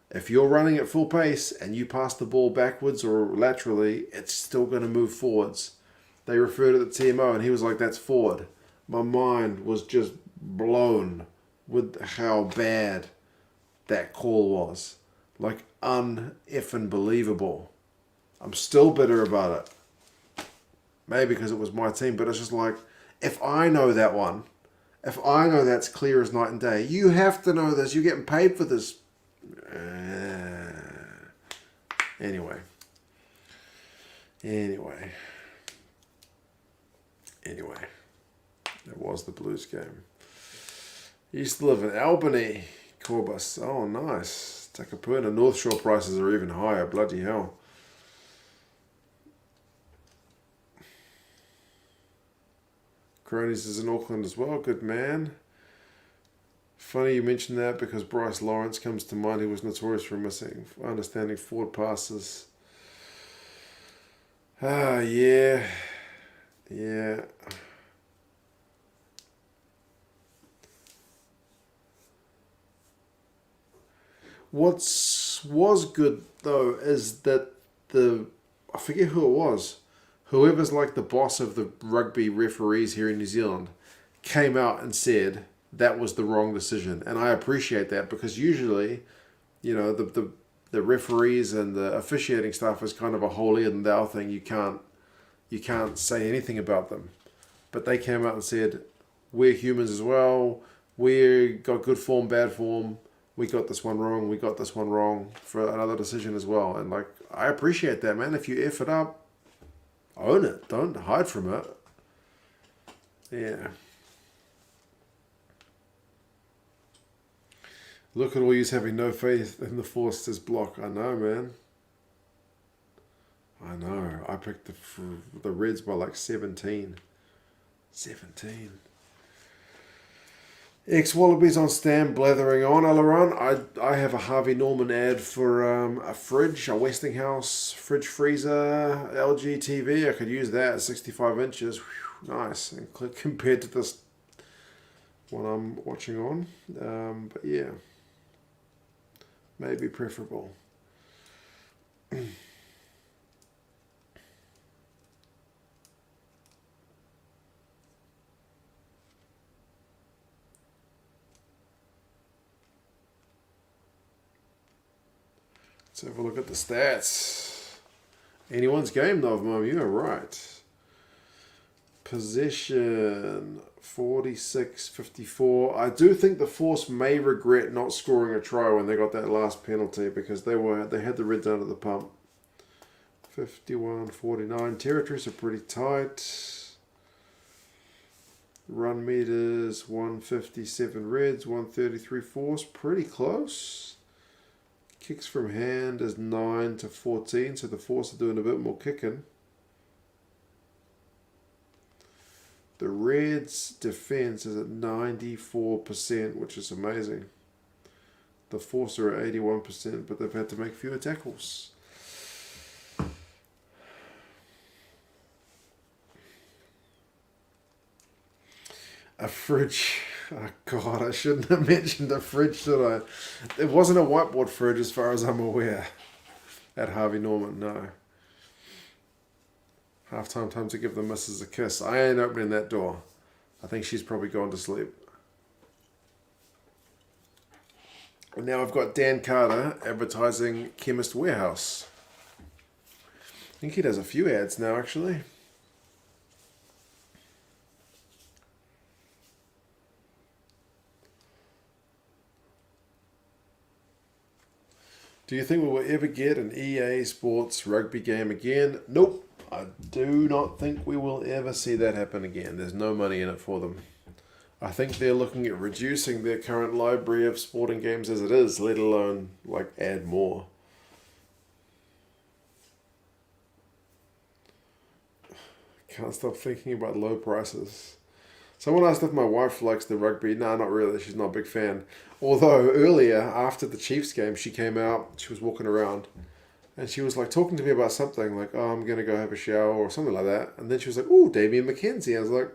if you're running at full pace and you pass the ball backwards or laterally, it's still going to move forwards. They refer to the TMO and he was like, that's forward. My mind was just blown with how bad that call was. Like un-effing believable. I'm still bitter about it. Maybe because it was my team, but it's just like, if I know that one, if I know that's clear as night and day, you have to know this. You're getting paid for this. Anyway. It was the Blues game. You used to live in Albany, Corbus. Oh, nice. Takapuna. North Shore prices are even higher. Bloody hell. Cronies is in Auckland as well. Good man. Funny you mentioned that because Bryce Lawrence comes to mind. He was notorious for understanding forward passes. Yeah. What was good though is that I forget who it was. Whoever's like the boss of the rugby referees here in New Zealand came out and said that was the wrong decision. And I appreciate that because usually, the referees and the officiating staff is kind of a holier than thou thing. You can't say anything about them. But they came out and said, we're humans as well. We got good form, bad form. We got this one wrong. We got this one wrong for another decision as well. And like, I appreciate that, man. If you F it up, own it. Don't hide from it. Yeah. Look at all yous having no faith in the Forster's block. I know, man. I know. I picked the Reds by like 17. 17. Ex-Wallabies on stand blathering on, Aileron. I have a Harvey Norman ad for a fridge, a Westinghouse fridge freezer, LG TV. I could use that, 65 inches. Whew, nice. And compared to this one I'm watching on. But yeah, maybe preferable. Let's have a look at the stats. Anyone's game though, Mum, you are right. Possession 46-54. I do think the Force may regret not scoring a try when they got that last penalty because they had the Reds under the pump. 51-49. Territories are pretty tight. Run meters 157 Reds, 133 Force. Pretty close. Kicks from hand is 9-14, so the Force are doing a bit more kicking. The Reds' defense is at 94%, which is amazing. The Force are at 81%, but they've had to make fewer tackles. A fridge. Oh God, I shouldn't have mentioned a fridge, should I? It wasn't a whiteboard fridge as far as I'm aware. At Harvey Norman, no. Half-time time to give the missus a kiss. I ain't opening that door. I think she's probably gone to sleep. And now I've got Dan Carter advertising Chemist Warehouse. think he does a few ads now, actually. Do you think we will ever get an EA Sports rugby game again? Nope. I do not think we will ever see that happen again. There's no money in it for them. I think they're looking at reducing their current library of sporting games as it is, let alone like add more. Can't stop thinking about low prices. Someone asked if my wife likes the rugby. No, not really. She's not a big fan. Although earlier, after the Chiefs game, she came out, she was walking around, and she was like talking to me about something, like, oh, I'm going to go have a shower or something like that. And then she was like, oh, Damien McKenzie. I was like,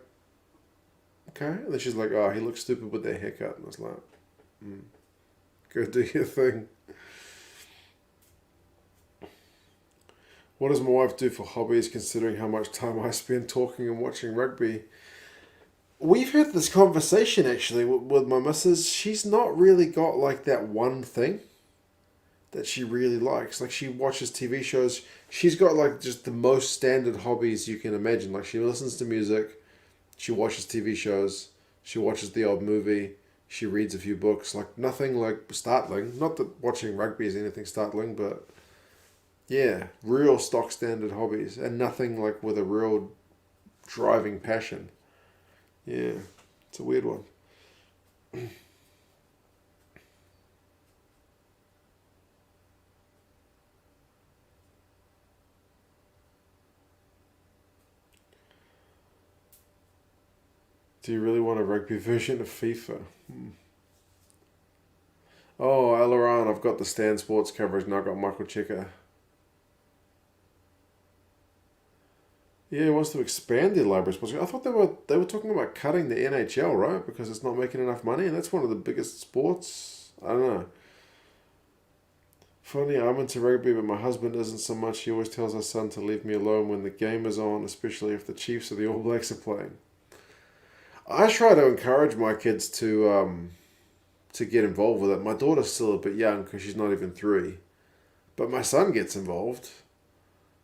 okay. And then she's like, oh, he looks stupid with that haircut. And I was like, go do your thing. What does my wife do for hobbies considering how much time I spend talking and watching rugby? We've had this conversation actually with my missus. She's not really got like that one thing that she really likes. Like she watches TV shows. She's got like just the most standard hobbies you can imagine. Like she listens to music. She watches TV shows. She watches the odd movie. She reads a few books. Like nothing like startling. Not that watching rugby is anything startling, but yeah, real stock standard hobbies. And nothing like with a real driving passion. Yeah, it's a weird one. Do you really want a rugby version of FIFA? Oh, Alaran, I've got the Stan Sports coverage and I've got Michael Checker. Yeah, he wants to expand their library sports. I thought they were talking about cutting the NHL, right? Because it's not making enough money, and that's one of the biggest sports. I don't know. Funny, I'm into rugby, but my husband isn't so much. He always tells our son to leave me alone when the game is on, especially if the Chiefs or the All Blacks are playing. I try to encourage my kids to get involved with it. My daughter's still a bit young because she's not even 3, but my son gets involved.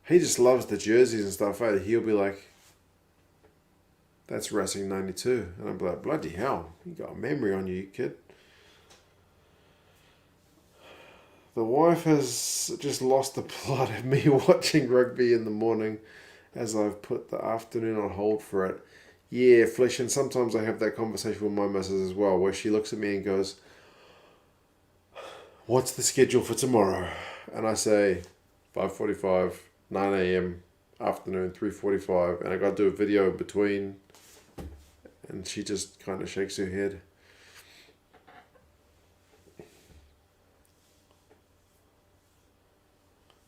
He just loves the jerseys and stuff. Eh? He'll be like, that's Racing 92. And I'm like, bloody hell, you got a memory on you, kid. The wife has just lost the plot of me watching rugby in the morning as I've put the afternoon on hold for it. Yeah, Flesh, and sometimes I have that conversation with my missus as well, where she looks at me and goes, what's the schedule for tomorrow? And I say, 5:45. 9 a.m. afternoon, 3:45, and I got to do a video in between, and she just kind of shakes her head.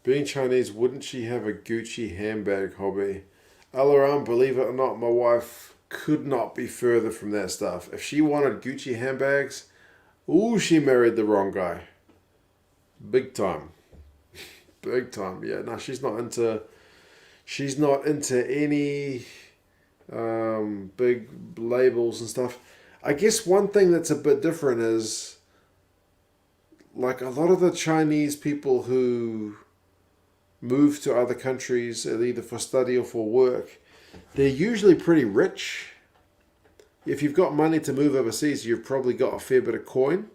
Being Chinese, wouldn't she have a Gucci handbag hobby? Alaram, believe it or not, my wife could not be further from that stuff. If she wanted Gucci handbags, ooh, she married the wrong guy. Big time. Big time, yeah. No, she's not into any big labels and stuff. I guess one thing that's a bit different is like a lot of the Chinese people who move to other countries, either for study or for work, they're usually pretty rich. If you've got money to move overseas, you've probably got a fair bit of coin.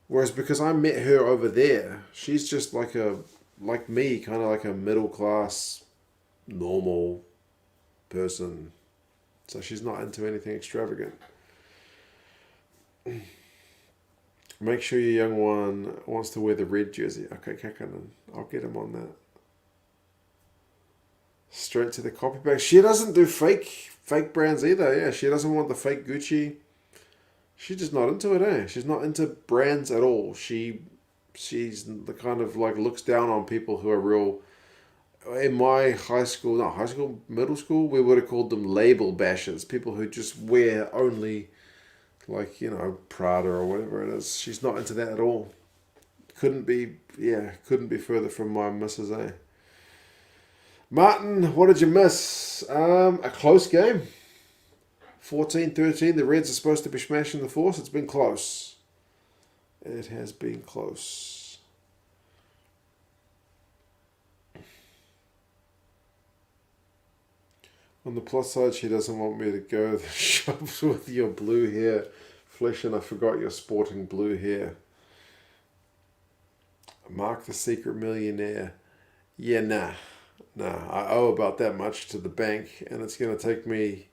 Whereas because I met her over there, she's just like me, kind of like a middle class, normal person. So she's not into anything extravagant. Make sure your young one wants to wear the red jersey. Okay, Kakanen. I'll get him on that. Straight to the copy bag. She doesn't do fake brands either. Yeah, she doesn't want the fake Gucci. She's just not into it, eh? She's not into brands at all. She's the kind of like looks down on people who are real. In my middle school, we would have called them label bashers. People who just wear only like, Prada or whatever it is. She's not into that at all. Couldn't be further from my missus, eh? Martin, what did you miss? A close game. 14-13, the Reds are supposed to be smashing the Force. It's been close. It has been close. On the plus side, she doesn't want me to go to the shops with your blue hair, Flesh, and I forgot you're sporting blue hair. Mark the secret millionaire. Yeah, nah. I owe about that much to the bank, and it's going to take me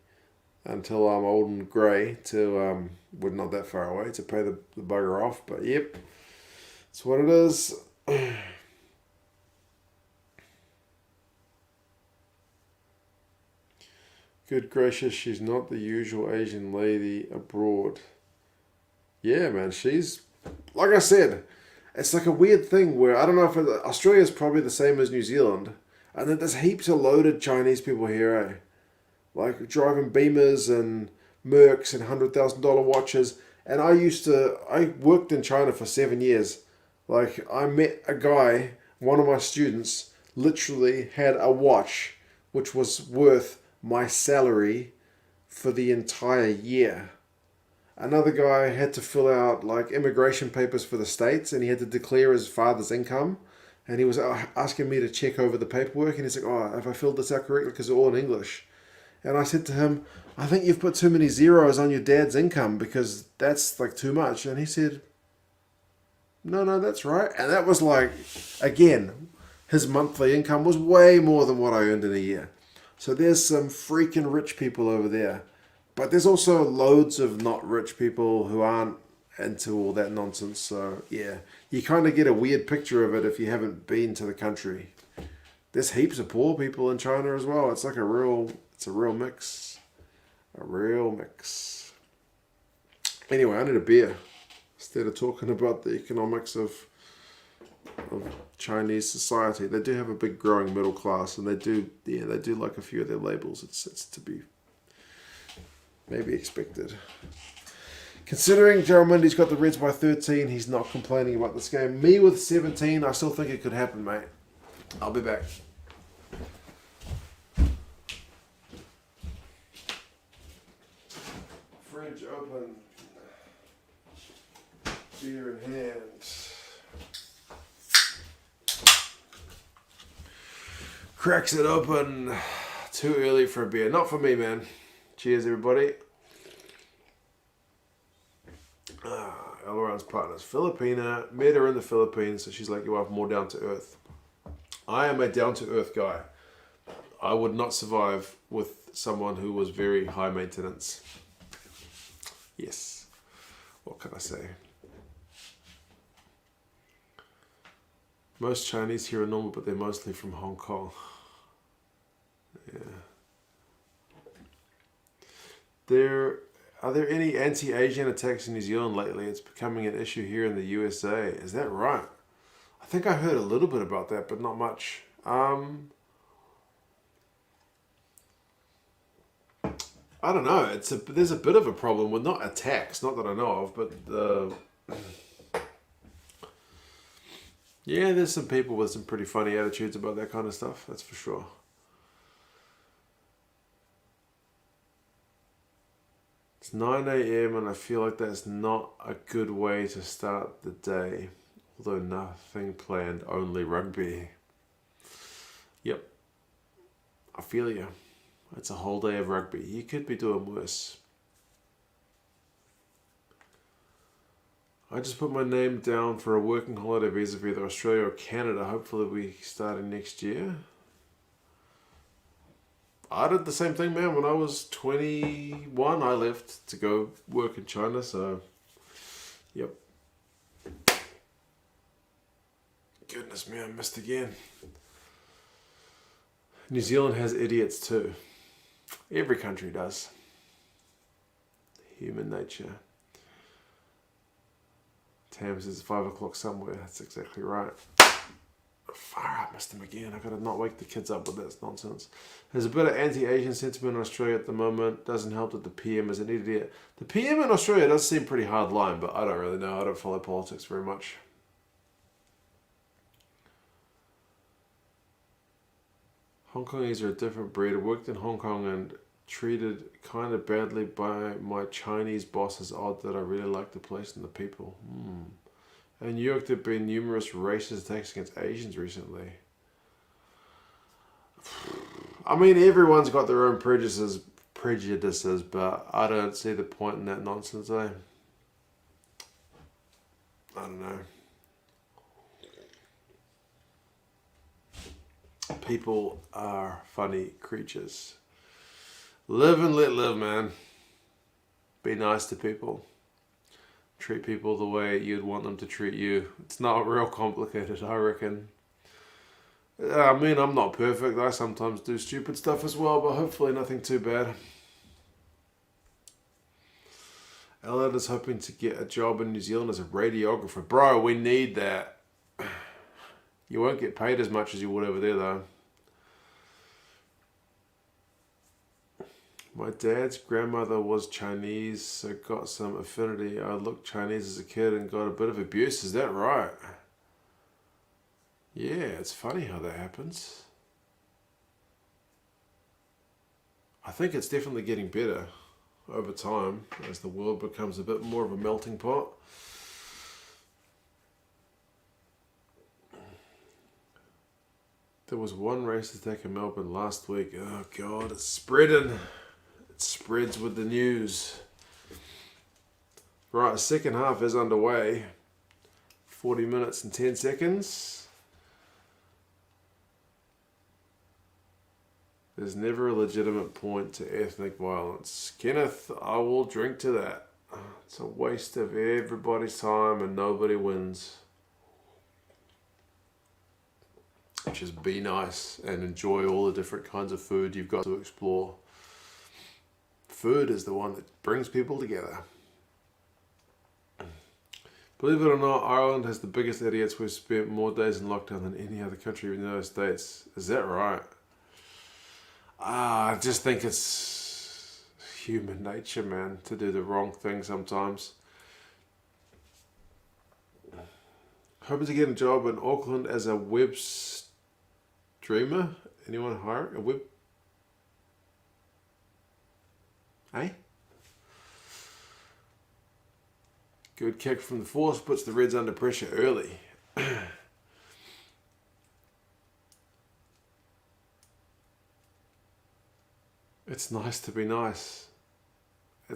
until I'm old and grey to, well, not that far away, to pay the bugger off. But yep, it's what it is. Good gracious, she's not the usual Asian lady abroad. Yeah, man, she's, like I said, it's like a weird thing where I don't know if Australia's probably the same as New Zealand, and then there's heaps of loaded Chinese people here, eh? Like driving Beamers and Mercs and $100,000 watches. And I worked in China for 7 years. Like I met a guy, one of my students, literally had a watch which was worth my salary for the entire year. Another guy had to fill out like immigration papers for the States, and he had to declare his father's income. And he was asking me to check over the paperwork, and he's like, "Oh, have I filled this out correctly? Because it's all in English." And I said to him, "I think you've put too many zeros on your dad's income because that's like too much." And he said, No, that's right. And that was like, again, his monthly income was way more than what I earned in a year. So there's some freaking rich people over there. But there's also loads of not rich people who aren't into all that nonsense. So yeah, you kind of get a weird picture of it if you haven't been to the country. There's heaps of poor people in China as well. It's like it's a real mix. A real mix. Anyway, I need a beer instead of talking about the economics of Chinese society. They do have a big growing middle class, and they do like a few of their labels. It's to be maybe expected. Considering Jaramundi's got the Reds by 13, he's not complaining about this game. Me with 17, I still think it could happen, mate. I'll be back. Fridge open. Beer in hand. Cracks it open. Too early for a beer. Not for me, man. Cheers, everybody. Elron's partner's Filipina. Met her in the Philippines, so she's like, you are more down to earth. I am a down to earth guy. I would not survive with someone who was very high maintenance. Yes. What can I say? Most Chinese here are normal, but they're mostly from Hong Kong. Yeah. Are there any anti-Asian attacks in New Zealand lately? It's becoming an issue here in the USA. Is that right? I think I heard a little bit about that, but not much. I don't know. There's a bit of a problem with not attacks, not that I know of, but yeah, there's some people with some pretty funny attitudes about that kind of stuff. That's for sure. It's 9 a.m. and I feel like that's not a good way to start the day. Although nothing planned, only rugby. Yep. I feel you. It's a whole day of rugby. You could be doing worse. I just put my name down for a working holiday visa for either Australia or Canada. Hopefully we starting next year. I did the same thing, man. When I was 21, I left to go work in China. So, yep. Goodness me, I missed again. New Zealand has idiots too. Every country does. Human nature. Tam says 5 o'clock somewhere. That's exactly right. Far out, missed him again. I gotta not wake the kids up with that nonsense. There's a bit of anti-Asian sentiment in Australia at the moment. Doesn't help that the PM is an idiot. The PM in Australia does seem pretty hard line, but I don't really know. I don't follow politics very much. Hong Kongese are a different breed. I worked in Hong Kong and treated kind of badly by my Chinese boss. It's odd that I really like the place and the people. In New York, there have been numerous racist attacks against Asians recently. I mean, everyone's got their own prejudices, but I don't see the point in that nonsense, eh? I don't know. People are funny creatures. Live and let live, man. Be nice to people. Treat people the way you'd want them to treat you. It's not real complicated, I reckon. I mean, I'm not perfect. I sometimes do stupid stuff as well, but hopefully nothing too bad. Elliot is hoping to get a job in New Zealand as a radiographer. Bro, we need that. You won't get paid as much as you would over there, though. My dad's grandmother was Chinese, so got some affinity. I looked Chinese as a kid and got a bit of abuse. Is that right? Yeah, it's funny how that happens. I think it's definitely getting better over time as the world becomes a bit more of a melting pot. There was one race attack in Melbourne last week. Oh God, it's spreading. It spreads with the news. Right, the second half is underway. 40 minutes and 10 seconds. There's never a legitimate point to ethnic violence. Kenneth, I will drink to that. It's a waste of everybody's time and nobody wins. Just be nice and enjoy all the different kinds of food you've got to explore. Food is the one that brings people together. Believe it or not, Ireland has the biggest idiots. We've spent more days in lockdown than any other country in the United States. Is that right? I just think it's human nature, man, to do the wrong thing sometimes. Hoping to get a job in Auckland as a web streamer. Anyone hire a web? Hey? Good kick from the force, puts the Reds under pressure early. It's nice to be nice. I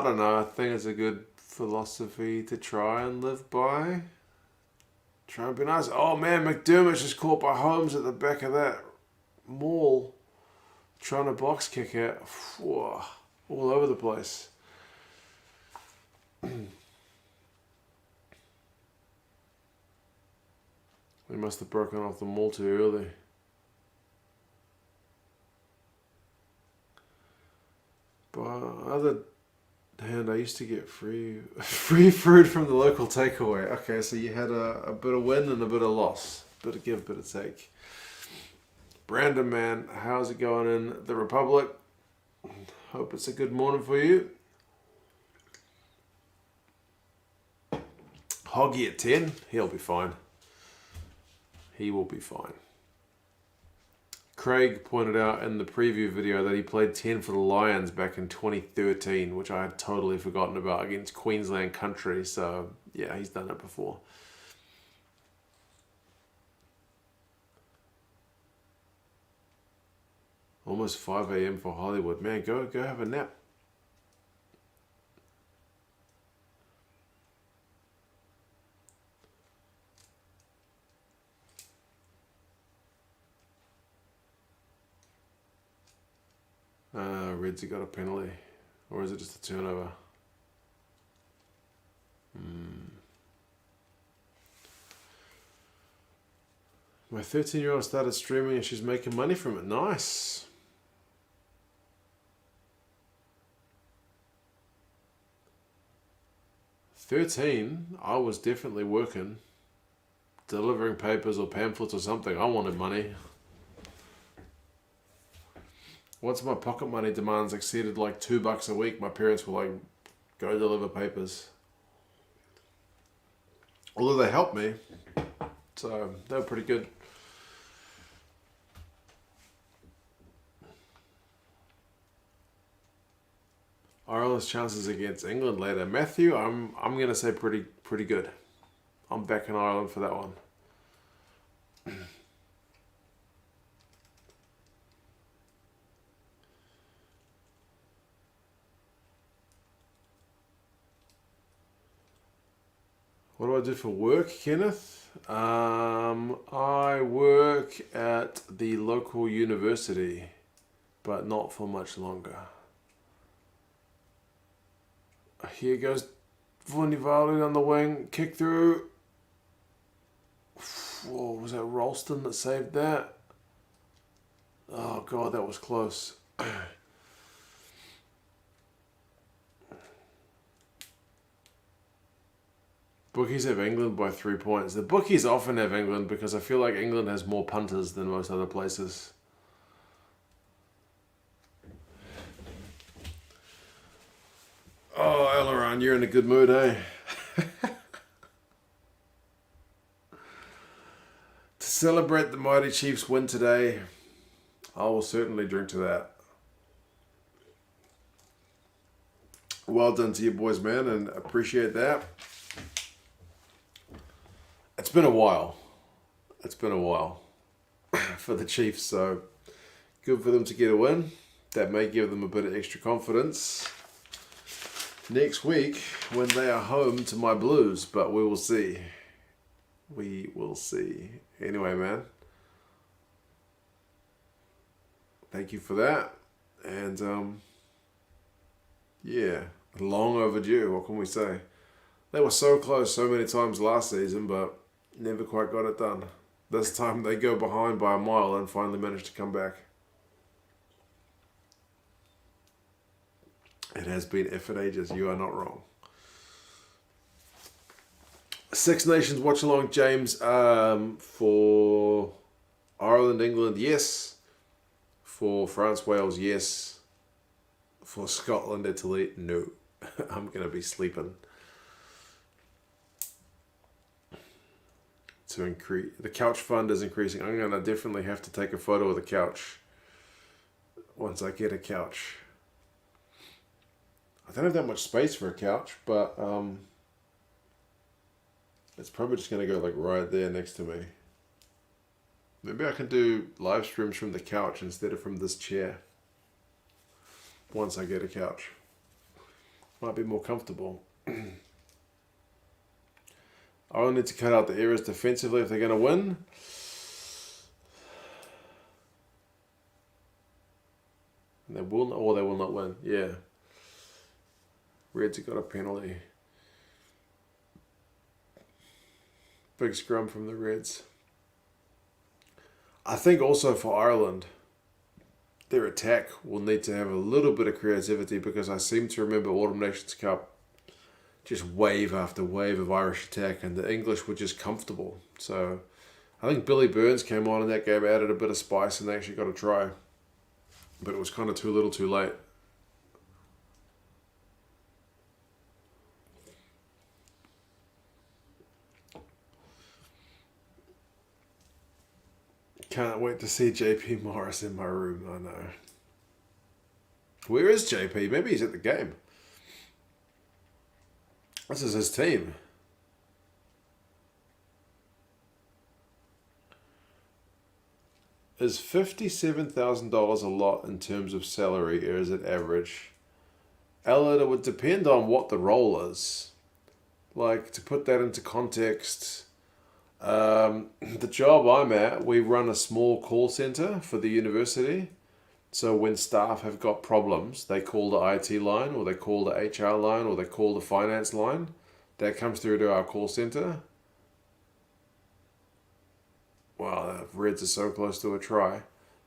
don't know, I think it's a good philosophy to try and live by. Try and be nice. Oh man, McDermott's just caught by Holmes at the back of that mall. Trying to box kick it. Whoa, all over the place. They must have broken off the mall too early. But on the other hand, I used to get free food from the local takeaway. Okay, so you had a bit of win and a bit of loss. Bit of give, bit of take. Brandon, man, how's it going in the Republic? Hope it's a good morning for you. Hoggy at 10, he'll be fine. He will be fine. Craig pointed out in the preview video that he played 10 for the Lions back in 2013, which I had totally forgotten about, against Queensland Country. So, yeah, he's done it before. Almost 5 a.m. for Hollywood. Man, go have a nap. Reds have got a penalty. Or is it just a turnover? My 13-year-old started streaming and she's making money from it. Nice. I was definitely working, delivering papers or pamphlets or something. I wanted money. Once my pocket money demands exceeded like $2 a week, my parents were like, go deliver papers. Although they helped me, so they were pretty good. Ireland's chances against England later. Matthew, I'm gonna say pretty good. I'm back in Ireland for that one. What do I do for work, Kenneth? I work at the local university, but not for much longer. Here goes Vunivalu on the wing, kick through. Whoa, was that Ralston that saved that? Oh God, that was close. Bookies have England by 3 points. The bookies often have England because I feel like England has more punters than most other places. Oh, Aileron, you're in a good mood, eh? To celebrate the Mighty Chiefs win today, I will certainly drink to that. Well done to you boys, man, and appreciate that. It's been a while. It's been a while for the Chiefs, so good for them to get a win. That may give them a bit of extra confidence next week when they are home to my Blues, but we will see. We will see. Anyway, man, thank you for that. And yeah, long overdue. What can we say? They were so close so many times last season, but never quite got it done. This time they go behind by a mile and finally manage to come back. It has been effort ages. You are not wrong. Six Nations watch along, James. For Ireland, England, yes. For France, Wales, yes. For Scotland, Italy, no. I'm going to be sleeping. To increase the couch fund is increasing. I'm going to definitely have to take a photo of the couch once I get a couch. I don't have that much space for a couch, but it's probably just going to go like right there next to me. Maybe I can do live streams from the couch instead of from this chair once I get a couch. Might be more comfortable. I will need to cut out the errors defensively if they're going to win. And they will not, or they will not win. Yeah. Reds have got a penalty. Big scrum from the Reds. I think also for Ireland, their attack will need to have a little bit of creativity because I seem to remember Autumn Nations Cup just wave after wave of Irish attack, and the English were just comfortable. So I think Billy Burns came on in that game, added a bit of spice, and they actually got a try. But it was kind of too little too late. Can't wait to see JP Morris in my room, I know. Where is JP? Maybe he's at the game. This is his team. Is $57,000 a lot in terms of salary, or is it average? Ella, it would depend on what the role is. Like, to put that into context, the job I'm at, we run a small call center for the university. So when staff have got problems, they call the IT line, or they call the HR line, or they call the finance line. That comes through to our call center. Wow, the Reds are so close to a try.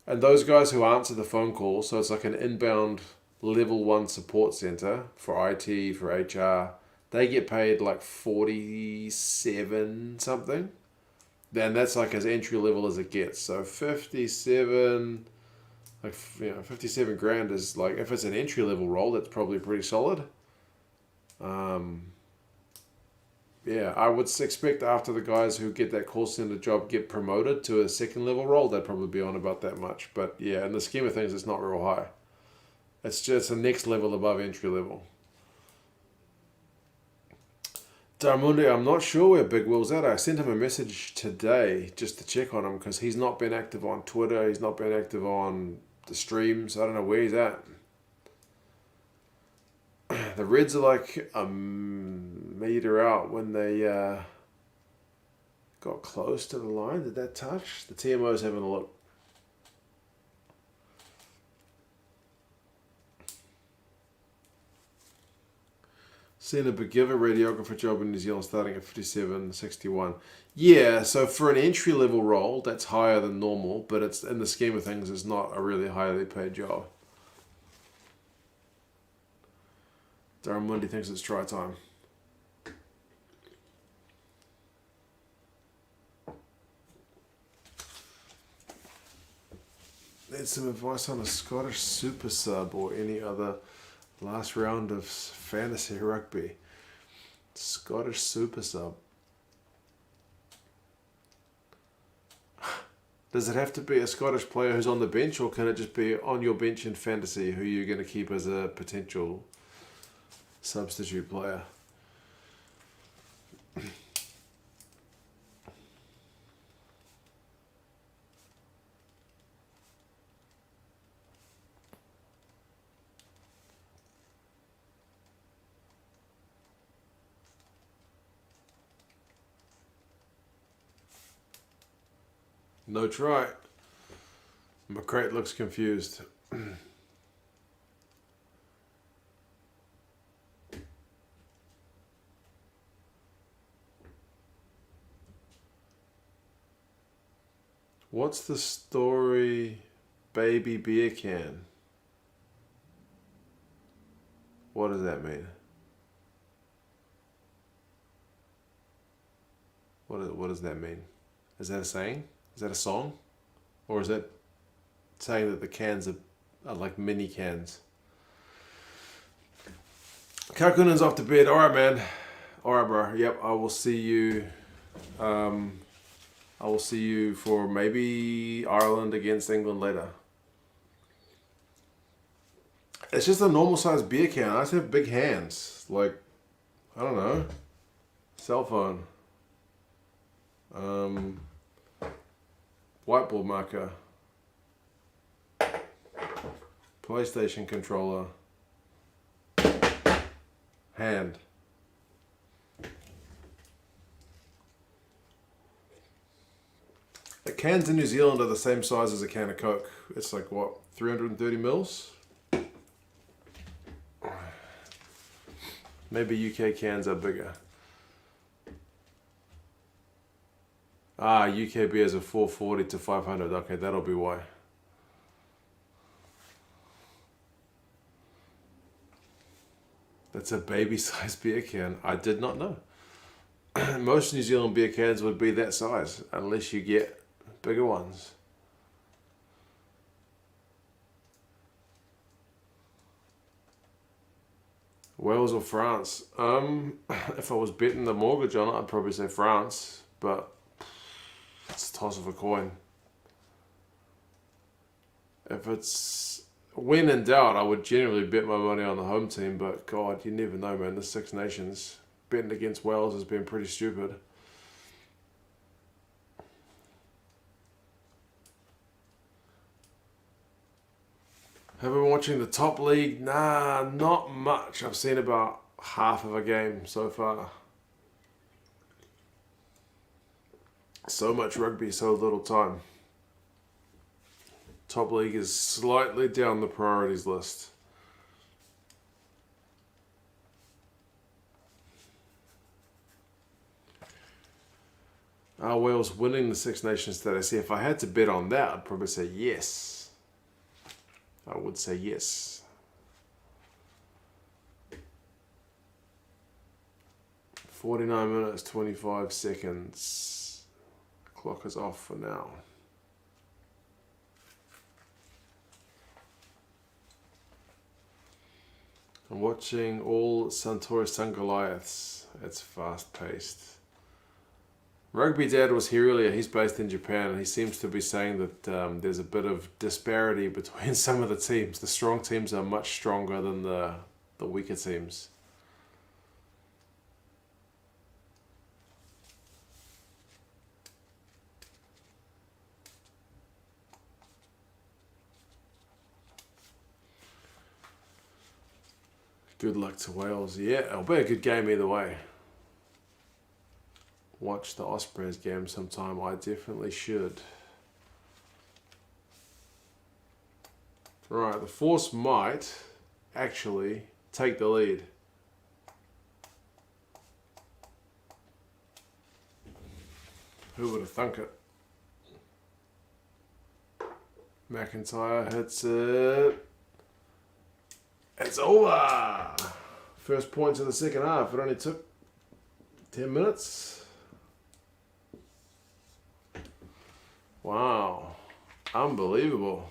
And those guys who answer the phone call, so it's like an inbound level 1 support center for IT, for HR, they get paid like 47 something. Then that's like as entry level as it gets. So 57... Like, 57 grand is like, if it's an entry level role, that's probably pretty solid. Yeah, I would expect after the guys who get that call center job get promoted to a second level role, they'd probably be on about that much. But yeah, in the scheme of things, it's not real high. It's just the next level above entry level. Darmundi, I'm not sure where Big Will's at. I sent him a message today just to check on him because he's not been active on Twitter. He's not been active on the streams. I don't know where he's at. The Reds are like meter out when they got close to the line. Did that touch? The TMO's having a look. Seen a beginner radiographer job in New Zealand starting at 57.61. Yeah, so for an entry-level role, that's higher than normal, but it's in the scheme of things, it's not a really highly paid job. Darren Mundy thinks it's try time. Need some advice on a Scottish super sub or any other last round of fantasy rugby. Scottish super sub. Does it have to be a Scottish player who's on the bench, or can it just be on your bench in fantasy who you're going to keep as a potential substitute player? No try. McCrate looks confused. What's the story, baby beer can? What does that mean? What does that mean? Is that a saying? Is that a song? Or is that saying that the cans are like mini cans? Kakunen's off to bed. Alright, man. Alright, bro. Yep, I will see you. I will see you for maybe Ireland against England later. It's just a normal sized beer can. I just have big hands. Like, I don't know. Cell phone. Whiteboard marker. PlayStation controller. Hand. The cans in New Zealand are the same size as a can of Coke. It's like, what, 330 mils? Maybe UK cans are bigger. UK beers are 440 to 500. Okay, that'll be why. That's a baby-sized beer can. I did not know. Most New Zealand beer cans would be that size, unless you get bigger ones. Wales or France? If I was betting the mortgage on it, I'd probably say France, but it's a toss of a coin. If it's when in doubt, I would generally bet my money on the home team, but God, you never know, man. The Six Nations, betting against Wales has been pretty stupid. Have been watching the top league? Nah, not much. I've seen about half of a game so far. So much rugby, so little time. Top league is slightly down the priorities list. Are Wales winning the Six Nations today? See, if I had to bet on that, I'd probably say yes. I would say yes. (49 minutes, 25 seconds). Clock is off for now. I'm watching all Suntory Sun Goliaths. It's fast paced. Rugby Dad was here earlier. He's based in Japan, and he seems to be saying that there's a bit of disparity between some of the teams. The strong teams are much stronger than the weaker teams. Good luck to Wales. Yeah, it'll be a good game either way. watch the Ospreys game sometime. I definitely should. Right, the Force might actually take the lead. Who would have thunk it? McIntyre hits it. It's over. First points of the second half. It only took 10 minutes. Wow. Unbelievable.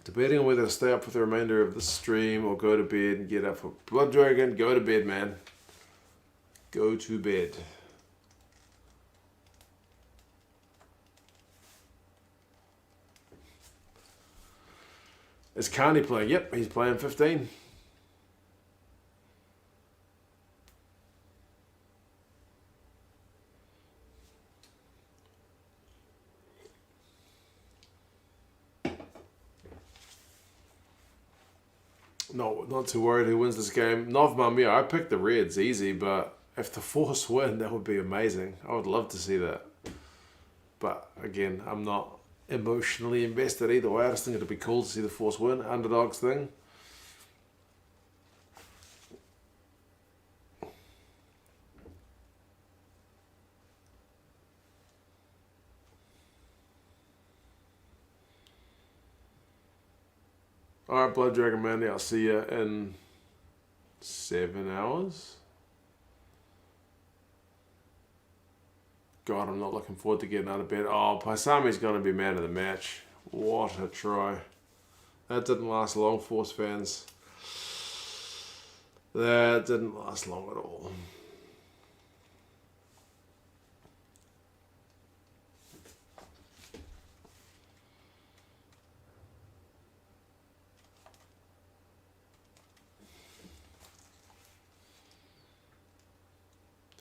Debating on whether to stay up for the remainder of the stream or go to bed and get up for Blood Dragon. Go to bed, man. Go to bed. Is Carney playing? Yep, he's playing 15. No, not too worried who wins this game. Nov Mamiya, I picked the Reds easy, but if the Force win, that would be amazing. I would love to see that. But again, I'm not emotionally invested either way. I just think it'd be cool to see the Force win. Underdogs thing. Alright, Blood Dragon Mandy, I'll see you in 7 hours. God, I'm not looking forward to getting out of bed. Oh, Paisami's going to be man of the match. What a try. That didn't last long, Force fans. That didn't last long at all.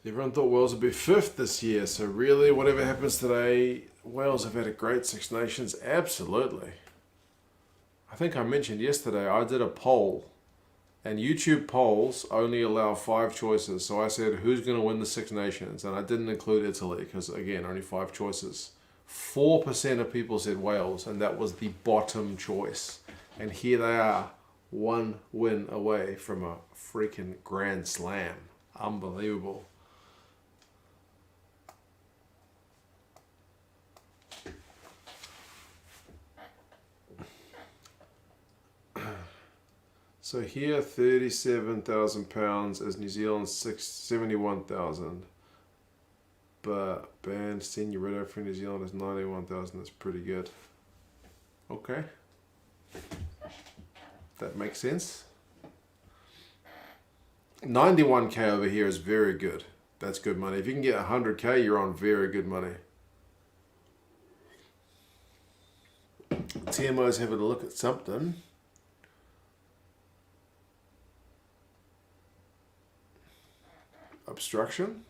Everyone thought Wales would be 5th this year, so really, whatever happens today, Wales have had a great Six Nations. Absolutely. I think I mentioned yesterday, I did a poll, and YouTube polls only allow 5 choices. So I said, who's going to win the Six Nations? And I didn't include Italy, because again, only 5 choices. 4% of people said Wales, and that was the bottom choice. And here they are, 1 win away from a freaking Grand Slam. Unbelievable. So here, £37,000 is New Zealand's 71,000. But banned senior widow for New Zealand is 91,000. That's pretty good. Okay. That makes sense. 91k over here is very good. That's good money. If you can get 100k, you're on very good money. TMO's having a look at something. Obstruction.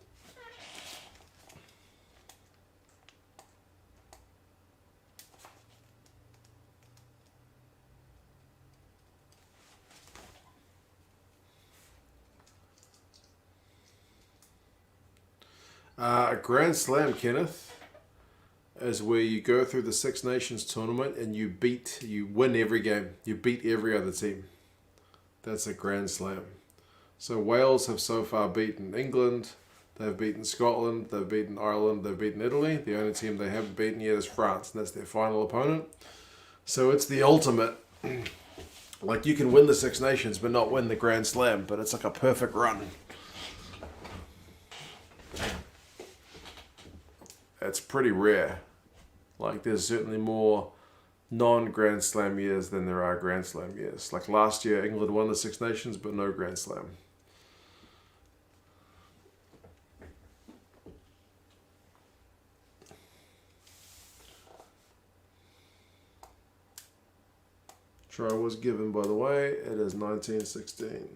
A Grand Slam, Kenneth, is where you go through the Six Nations tournament and you win every game. You beat every other team. That's a Grand Slam. So Wales have so far beaten England, they've beaten Scotland, they've beaten Ireland, they've beaten Italy. The only team they haven't beaten yet is France, and that's their final opponent. So it's the ultimate. Like, you can win the Six Nations but not win the Grand Slam, but it's like a perfect run. It's pretty rare. Like, there's certainly more non-Grand Slam years than there are Grand Slam years. Like last year, England won the Six Nations, but no Grand Slam. Try was given, by the way. It is 1916.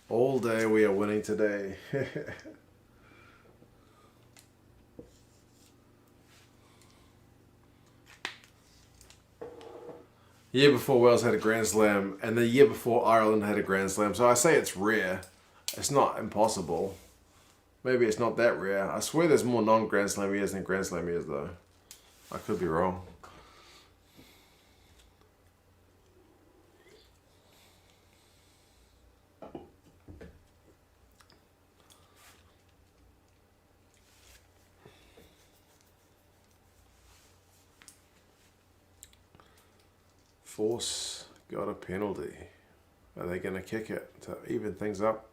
All day we are winning today. The year before Wales had a Grand Slam, and the year before Ireland had a Grand Slam. So I say it's rare. It's not impossible. Maybe it's not that rare. I swear there's more non-Grand Slam years than Grand Slam years, though. I could be wrong. Force got a penalty. Are they going to kick it to even things up?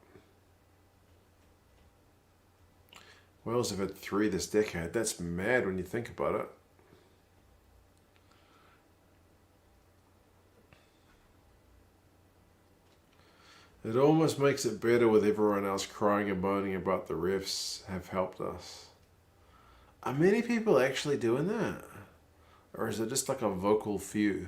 Wales have had 3 this decade. That's mad when you think about it. It almost makes it better with everyone else crying and moaning about the refs have helped us. Are many people actually doing that? Or is it just like a vocal few?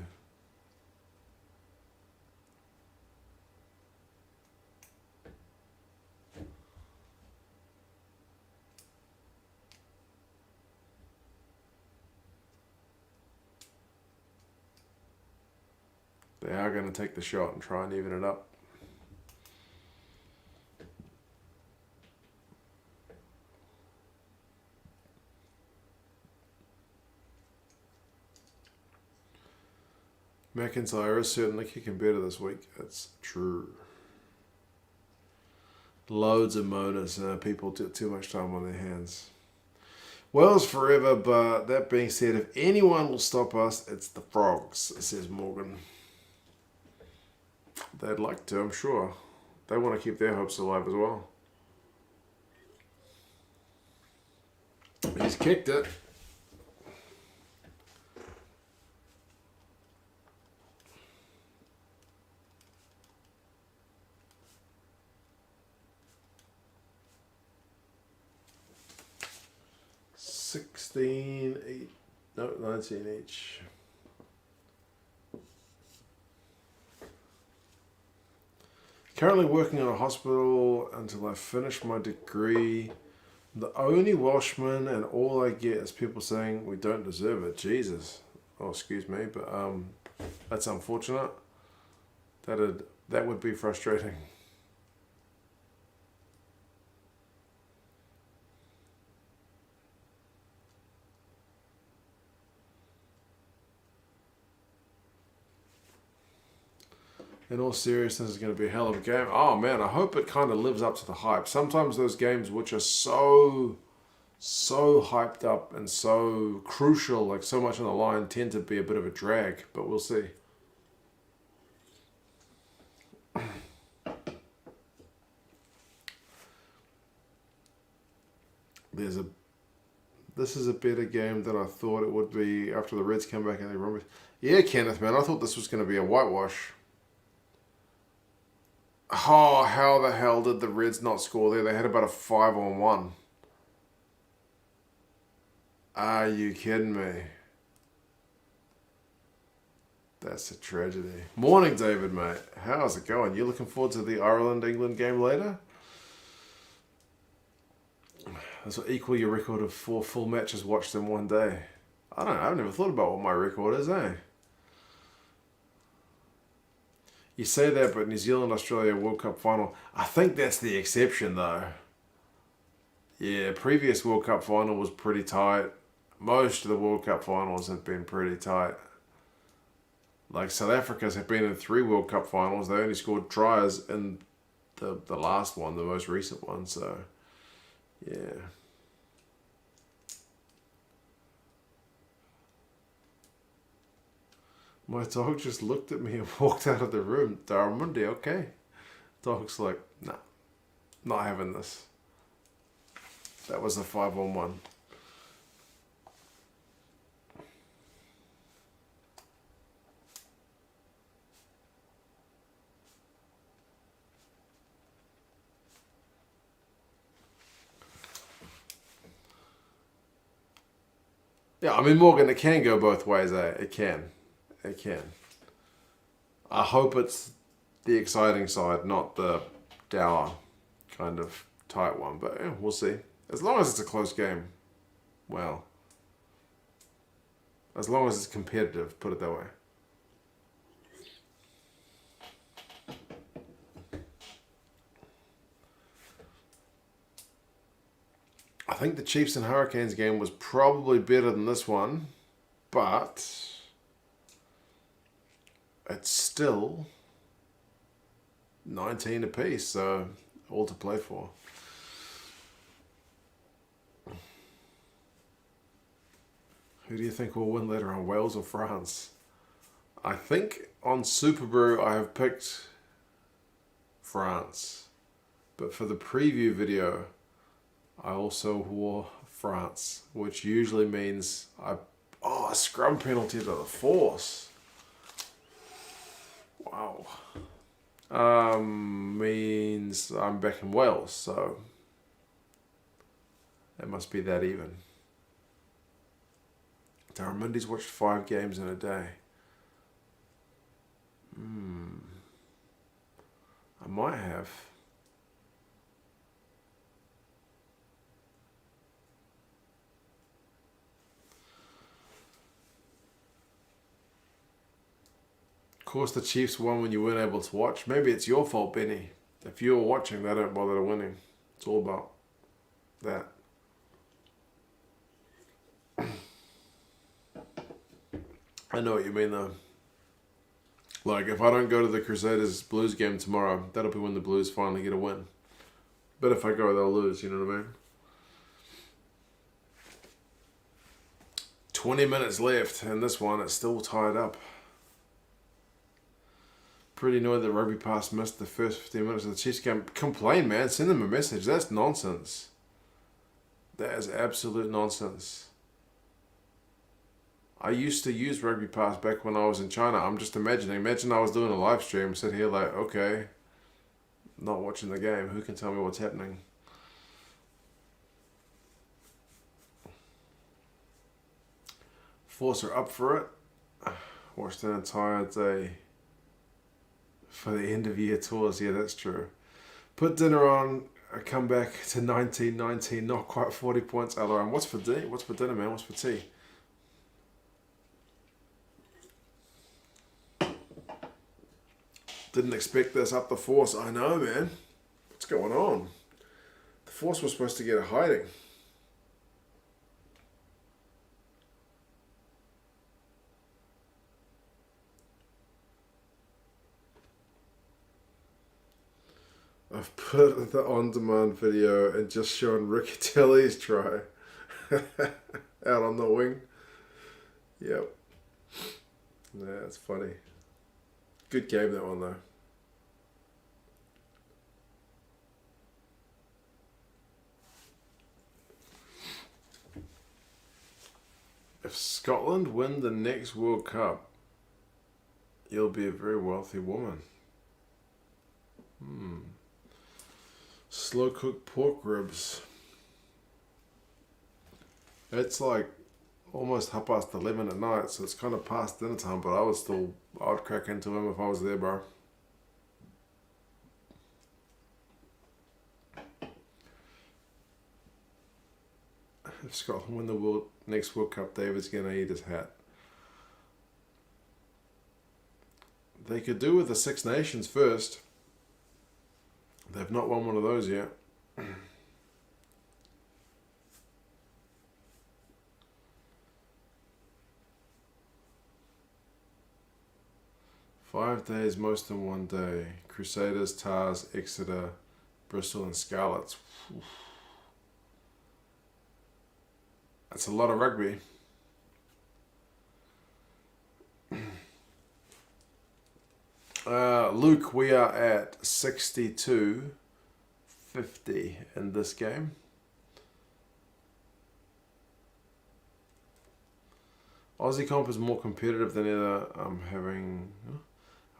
They are going to take the shot and try and even it up. McIntyre is certainly kicking better this week. That's true. Loads of moaners. People took too much time on their hands. Wales forever, but that being said, if anyone will stop us, it's the Frogs, says Morgan. They'd like to, I'm sure. They want to keep their hopes alive as well. He's kicked it. No, 19 each. Currently working in a hospital until I finish my degree. The only Welshman, and all I get is people saying we don't deserve it. Jesus. Oh, excuse me, but that's unfortunate. That would be frustrating. In all seriousness, it's going to be a hell of a game. Oh man, I hope it kind of lives up to the hype. Sometimes those games which are so hyped up and so crucial, like so much on the line, tend to be a bit of a drag, but we'll see. This is a better game than I thought it would be after the Reds come back and they run. Yeah, Kenneth, man, I thought this was going to be a whitewash. Oh, how the hell did the Reds not score there? They had about a 5-on-1. Are you kidding me? That's a tragedy. Morning, David, mate. How's it going? You looking forward to the Ireland-England game later? This will equal your record of 4 full matches watched in one day. I don't know. I've never thought about what my record is, eh? You say that, but New Zealand-Australia World Cup final, I think that's the exception, though. Yeah, previous World Cup final was pretty tight. Most of the World Cup finals have been pretty tight. Like South Africa's have been in 3 World Cup finals. They only scored tries in the last one, the most recent one. So, yeah. My dog just looked at me and walked out of the room. Darmundi, okay. Dog's like, nah, not having this. That was a 5-on-1. Yeah, I mean, Morgan, it can go both ways, eh? It can. It can. I hope it's the exciting side, not the dour kind of tight one. But yeah, we'll see. As long as it's a close game. Well, as long as it's competitive, put it that way. think the Chiefs and Hurricanes game was probably better than this one, but it's still 19 apiece, so all to play for. Who do you think will win later on, Wales or France? I think on Super Brew I have picked France. But for the preview video, I also wore France, which usually means a scrum penalty to the force. Wow. Means I'm back in Wales, so it must be that even. Daramundi's watched 5 games in a day. I might have. Of course, the Chiefs won when you weren't able to watch. Maybe it's your fault, Benny. If you were watching, they don't bother winning. It's all about that. I know what you mean, though. Like, if I don't go to the Crusaders Blues game tomorrow, that'll be when the Blues finally get a win. But if I go, they'll lose, you know what I mean? 20 minutes left, and this one, it's still tied up. Pretty annoyed that Rugby Pass missed the first 15 minutes of the Chiefs game. Complain, man. Send them a message. That's nonsense. That is absolute nonsense. I used to use Rugby Pass back when I was in China. I'm just imagining. Imagine I was doing a live stream, sit here like, okay, not watching the game. Who can tell me what's happening? Force are up for it. Watched an entire day for the end of year tours. Yeah, that's true. Put dinner on. I come back to 1919. Not quite 40 points. Alaram. What's for dinner? What's for dinner, man? What's for tea? Didn't expect this up the force. I know, man. What's going on? The force was supposed to get a hiding. I've put the on-demand video and just shown Ricky Telly's try out on the wing. Yep. Yeah, that's funny. Good game, that one, though. If Scotland win the next World Cup, you'll be a very wealthy woman. Slow cooked pork ribs. It's like almost 11:30 at night, so it's kind of past dinner time, but I'd crack into him if I was there, bro. If Scotland win the next World Cup, David's gonna eat his hat. They could do with the Six Nations first. They've not won one of those yet. 5 days, most in one day. Crusaders, Tars, Exeter, Bristol and Scarlets. Oof. That's a lot of rugby. Luke, we are at 62-50 in this game. Aussie comp is more competitive than ever.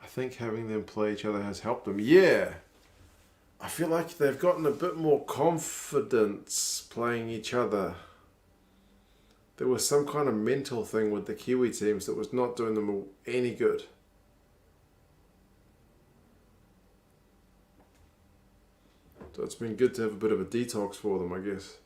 I think having them play each other has helped them. Yeah. I feel like they've gotten a bit more confidence playing each other. There was some kind of mental thing with the Kiwi teams that was not doing them any good. So it's been good to have a bit of a detox for them, I guess.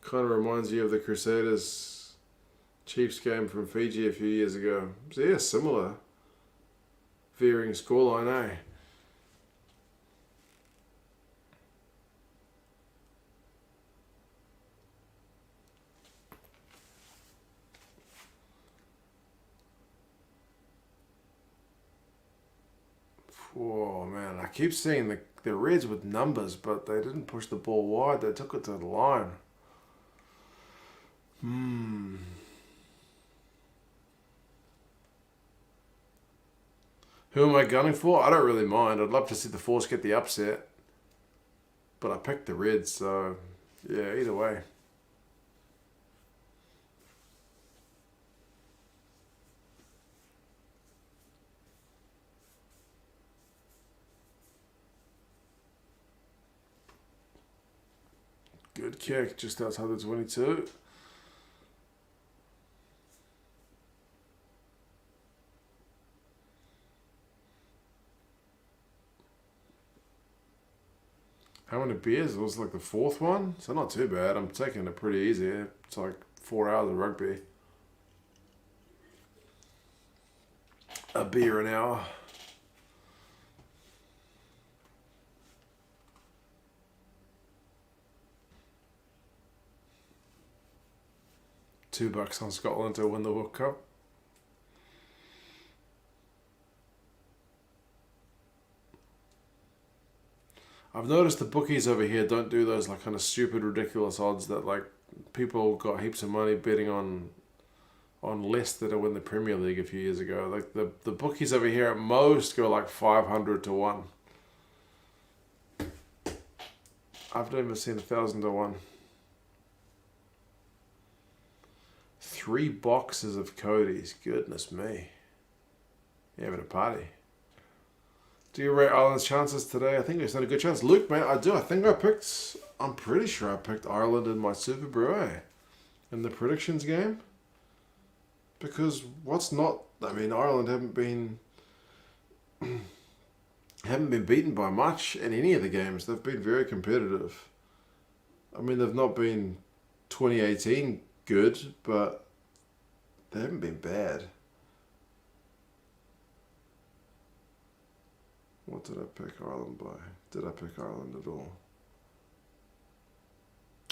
Kind of reminds you of the Crusaders Chiefs game from Fiji a few years ago. So yeah, similar. varying scoreline, eh? Oh man, I keep seeing the Reds with numbers, but they didn't push the ball wide. They took it to the line. Who am I gunning for? I don't really mind. I'd love to see the Force get the upset. But I picked the Reds, so yeah, either way. Good kick, just outside the 22. How many beers? It was like the fourth one, so not too bad. I'm taking it pretty easy. It's like 4 hours of rugby. A beer an hour. $2 on Scotland to win the World Cup. I've noticed the bookies over here don't do those like kind of stupid, ridiculous odds that like people got heaps of money betting on Leicester to win the Premier League a few years ago. Like the bookies over here at most go like 500 to 1. I've never seen 1,000 to 1. 3 boxes of Cody's. Goodness me. You're having a party. Do you rate Ireland's chances today? I think it's not a good chance. Luke, mate, I do. I'm pretty sure I picked Ireland in my Super Brew in the predictions game. Because Ireland haven't been beaten by much in any of the games. They've been very competitive. I mean, they've not been 2018 good, but they haven't been bad. What did I pick Ireland by? Did I pick Ireland at all?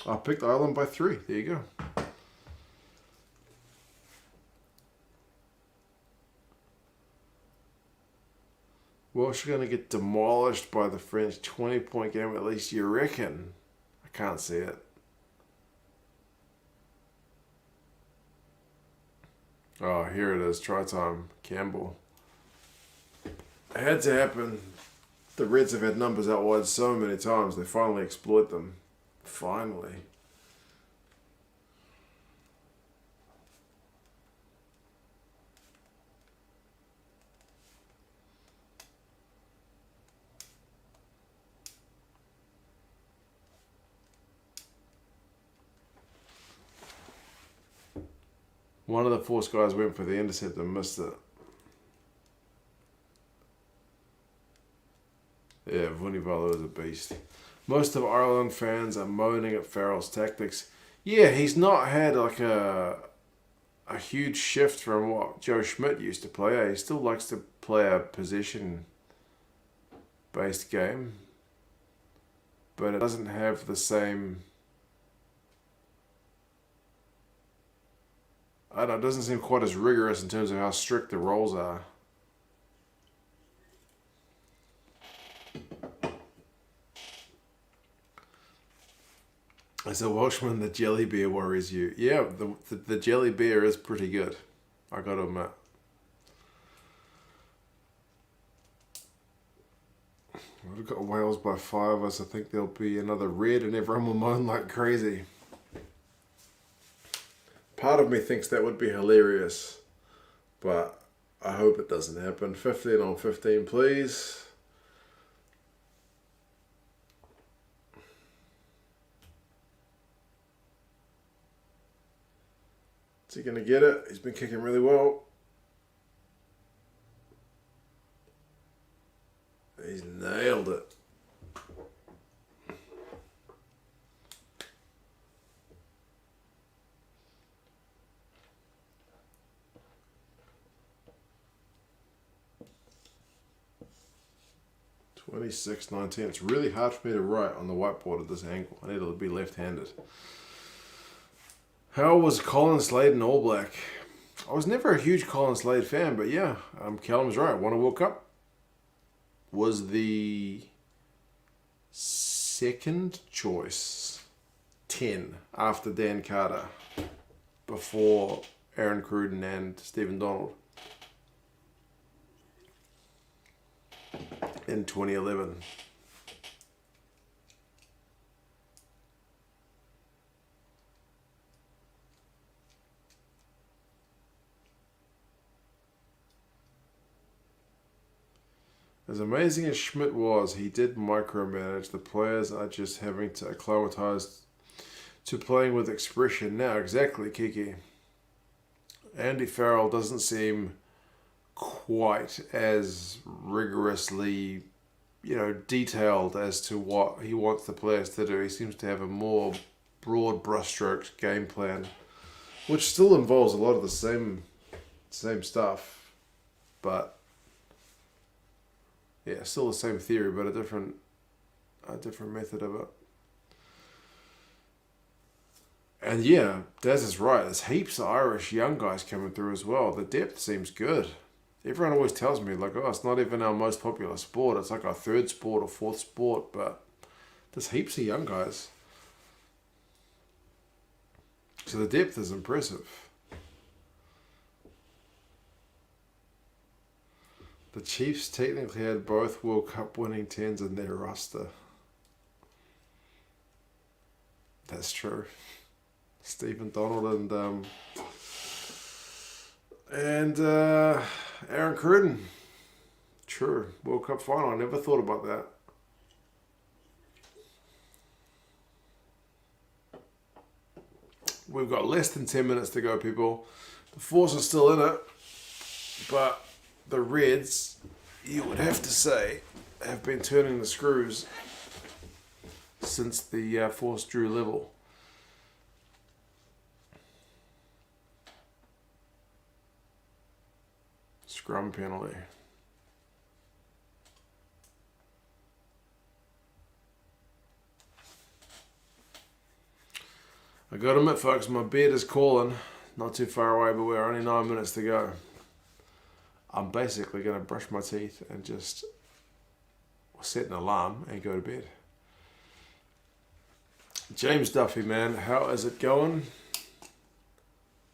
I picked Ireland by 3. There you go. Welsh are going to get demolished by the French. 20-point game at least, you reckon? I can't see it. Oh, here it is. Try time. Campbell. It had to happen. The Reds have had numbers out wide so many times. They finally exploit them. Finally. One of the Force guys went for the intercept and missed it. Yeah, Vunivalu is a beast. Most of Ireland fans are moaning at Farrell's tactics. Yeah, he's not had like a huge shift from what Joe Schmidt used to play. He still likes to play a possession-based game. But it doesn't have the same... I don't know, it doesn't seem quite as rigorous in terms of how strict the roles are. As a Welshman, the jelly beer worries you. Yeah, the jelly beer is pretty good. I got to admit. We've got Wales by 5. I think there'll be another red and everyone will moan like crazy. Part of me thinks that would be hilarious, but I hope it doesn't happen. 15 on 15, please. Is he going to get it? He's been kicking really well. He's nailed it. 26-19. It's really hard for me to write on the whiteboard at this angle. I need to be left-handed. How was Colin Slade an All Black? I was never a huge Colin Slade fan, but yeah, Callum's right. Won a World Cup. Was the second choice 10 after Dan Carter, before Aaron Cruden and Stephen Donald in 2011. As amazing as Schmidt was, he did micromanage. The players are just having to acclimatise to playing with expression now. Exactly, Kiki. Andy Farrell doesn't seem quite as rigorously, detailed as to what he wants the players to do. He seems to have a more broad brushstrokes game plan, which still involves a lot of the same stuff, but yeah, still the same theory, but a different method of it. And yeah, Daz is right. There's heaps of Irish young guys coming through as well. The depth seems good. Everyone always tells me, like, oh, it's not even our most popular sport. It's like our third sport or fourth sport, but there's heaps of young guys. So the depth is impressive. The Chiefs technically had both World Cup winning 10s in their roster. That's true. Stephen Donald and Aaron Cruden. True. World Cup final. I never thought about that. We've got less than 10 minutes to go, people. The Force are still in it, but the Reds, you would have to say, have been turning the screws since the Force drew level. Scrum penalty. I gotta admit, folks, my beard is calling. Not too far away, but we're only 9 minutes to go. I'm basically going to brush my teeth and just set an alarm and go to bed. James Duffy, man, how is it going?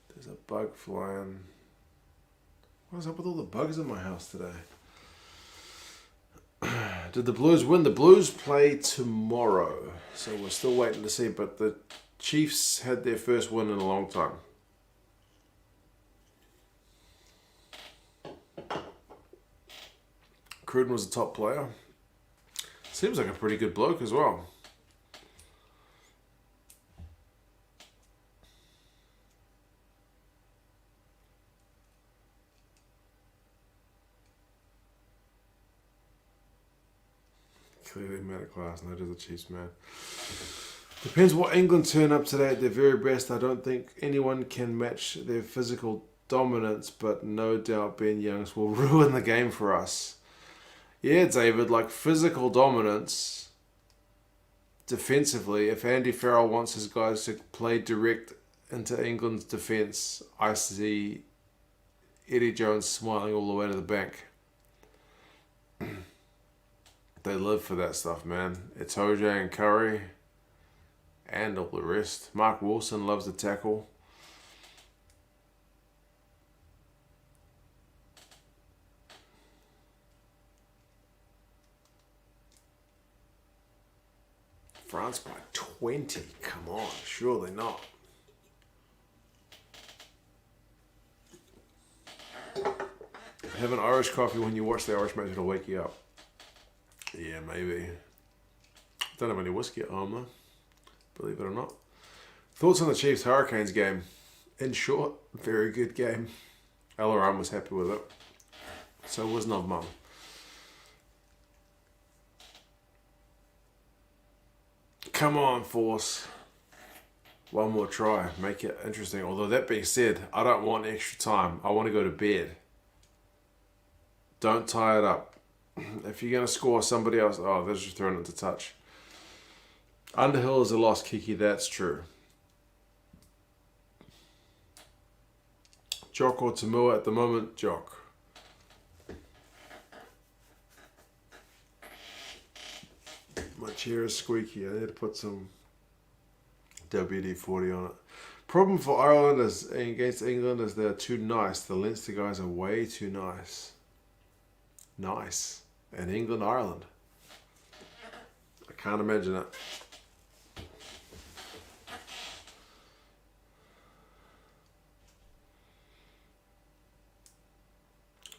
There's a bug flying. What is up with all the bugs in my house today? Did the Blues win? The Blues play tomorrow, so we're still waiting to see, but the Chiefs had their first win in a long time. Cruden was a top player. Seems like a pretty good bloke as well. Clearly mad at class, and that is a Chiefs man. Depends what England turn up today at their very best. I don't think anyone can match their physical dominance, but no doubt Ben Youngs will ruin the game for us. Yeah, David, like physical dominance defensively, if Andy Farrell wants his guys to play direct into England's defence, I see Eddie Jones smiling all the way to the bank. They live for that stuff, man. It's Jose and Curry and all the rest. Mark Wilson loves to tackle. France by 20. Come on, surely not. Have an Irish coffee when you watch the Irish match, it'll wake you up. Yeah, maybe. Don't have any whiskey at home though, believe it or not. Thoughts on the Chiefs Hurricanes game? In short, very good game. Alaram was happy with it. So was Novmum. Come on, Force. One more try. Make it interesting. Although that being said, I don't want extra time. I want to go to bed. Don't tie it up. If you're going to score somebody else, they're just throwing it to touch. Underhill is a lost Kiki, that's true. Jock or Tamua at the moment, Jock. My chair is squeaky. I need to put some WD-40 on it. Problem for Ireland is against England is they're too nice. The Leinster guys are way too nice. Nice. And England, Ireland. I can't imagine it.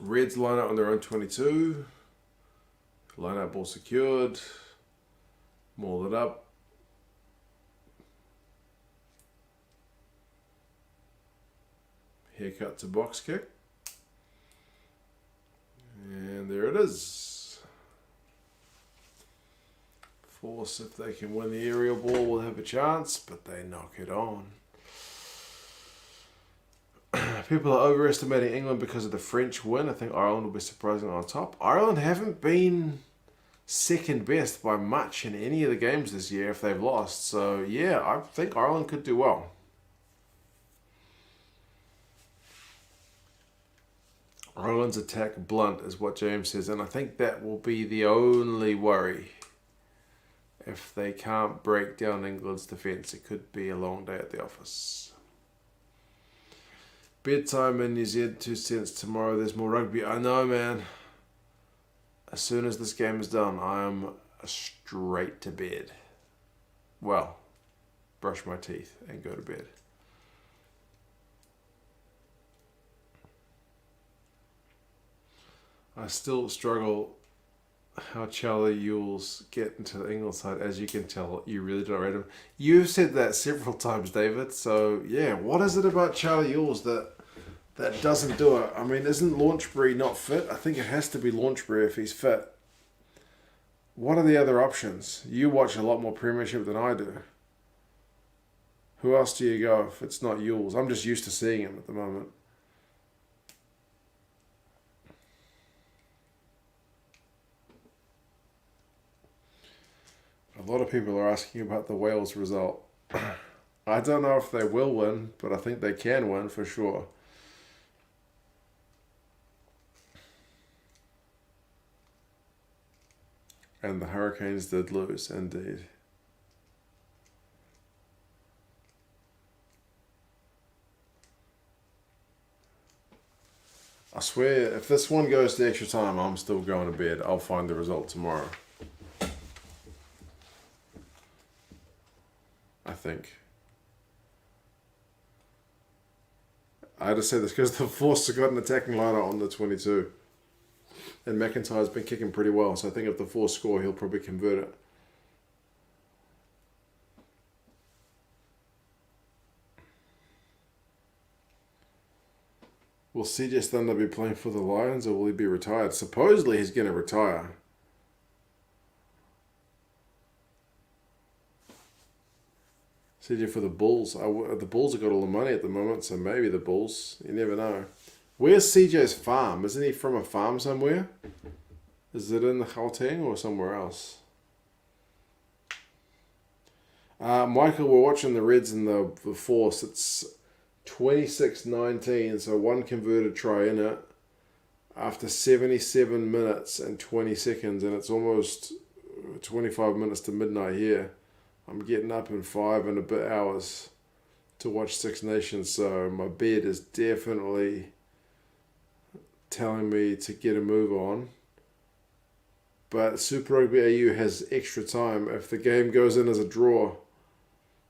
Reds line out on their own 22. Line out ball secured. Maul it up. Haircut to box kick. And there it is. Force, if they can win the aerial ball, will have a chance, but they knock it on. People are overestimating England because of the French win. I think Ireland will be surprising on top. Ireland haven't been second best by much in any of the games this year if they've lost. So, yeah, I think Ireland could do well. Ireland's attack blunt is what James says, and I think that will be the only worry. If they can't break down England's defence, it could be a long day at the office. Bedtime in New Zealand, 2 cents tomorrow. There's more rugby. I know, man. As soon as this game is done, I am straight to bed. Well, brush my teeth and go to bed. I still struggle how Charlie Ewell's get into the England side. As you can tell, you really don't rate him. You've said that several times, David. So, yeah, what is it about Charlie Ewell's that doesn't do it? I mean, isn't Launchbury not fit? I think it has to be Launchbury if he's fit. What are the other options? You watch a lot more Premiership than I do. Who else do you go if it's not Ewell's? I'm just used to seeing him at the moment. A lot of people are asking about the Wales result. I don't know if they will win, but I think they can win for sure. And the Hurricanes did lose, indeed. I swear, if this one goes to extra time, I'm still going to bed. I'll find the result tomorrow. I think. I had to say this because the Force have got an attacking liner on the 22. And McIntyre's been kicking pretty well, so I think if the Force score, he'll probably convert it. Will CJ Thunder be playing for the Lions or will he be retired? Supposedly he's going to retire. CJ for the Bulls. The Bulls have got all the money at the moment, so maybe the Bulls. You never know. Where's CJ's farm? Isn't he from a farm somewhere? Is it in the Gauteng or somewhere else? Michael, we're watching the Reds and the Force. It's 26-19, so one converted try in it after 77 minutes and 20 seconds, and it's almost 25 minutes to midnight here. I'm getting up in 5 and a bit hours to watch Six Nations, so my bed is definitely telling me to get a move on. But Super Rugby AU has extra time if the game goes in as a draw.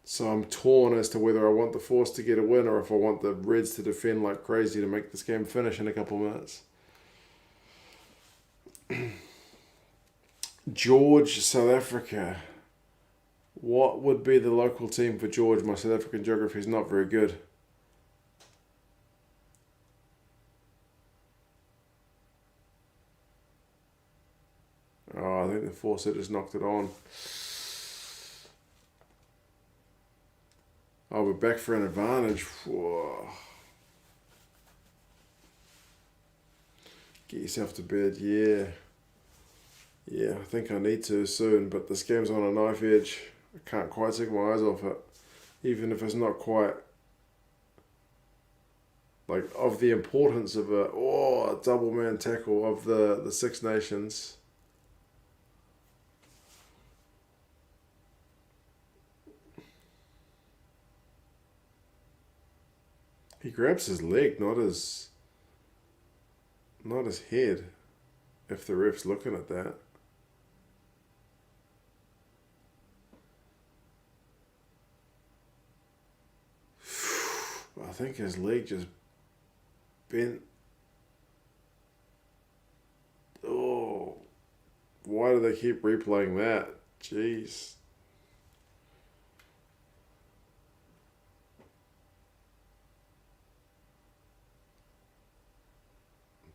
So I'm torn as to whether I want the Force to get a win or if I want the Reds to defend like crazy to make this game finish in a couple of minutes. George, South Africa. What would be the local team for George? My South African geography is not very good. Oh, I think the Force had just knocked it on. Oh, we're back for an advantage. Whoa. Get yourself to bed, yeah. Yeah, I think I need to soon, but this game's on a knife edge. I can't quite take my eyes off it. Even if it's not quite like of the importance of a double man tackle of the Six Nations. He grabs his leg, not his head, if the ref's looking at that. I think his leg just bent. Oh, why do they keep replaying that? Jeez.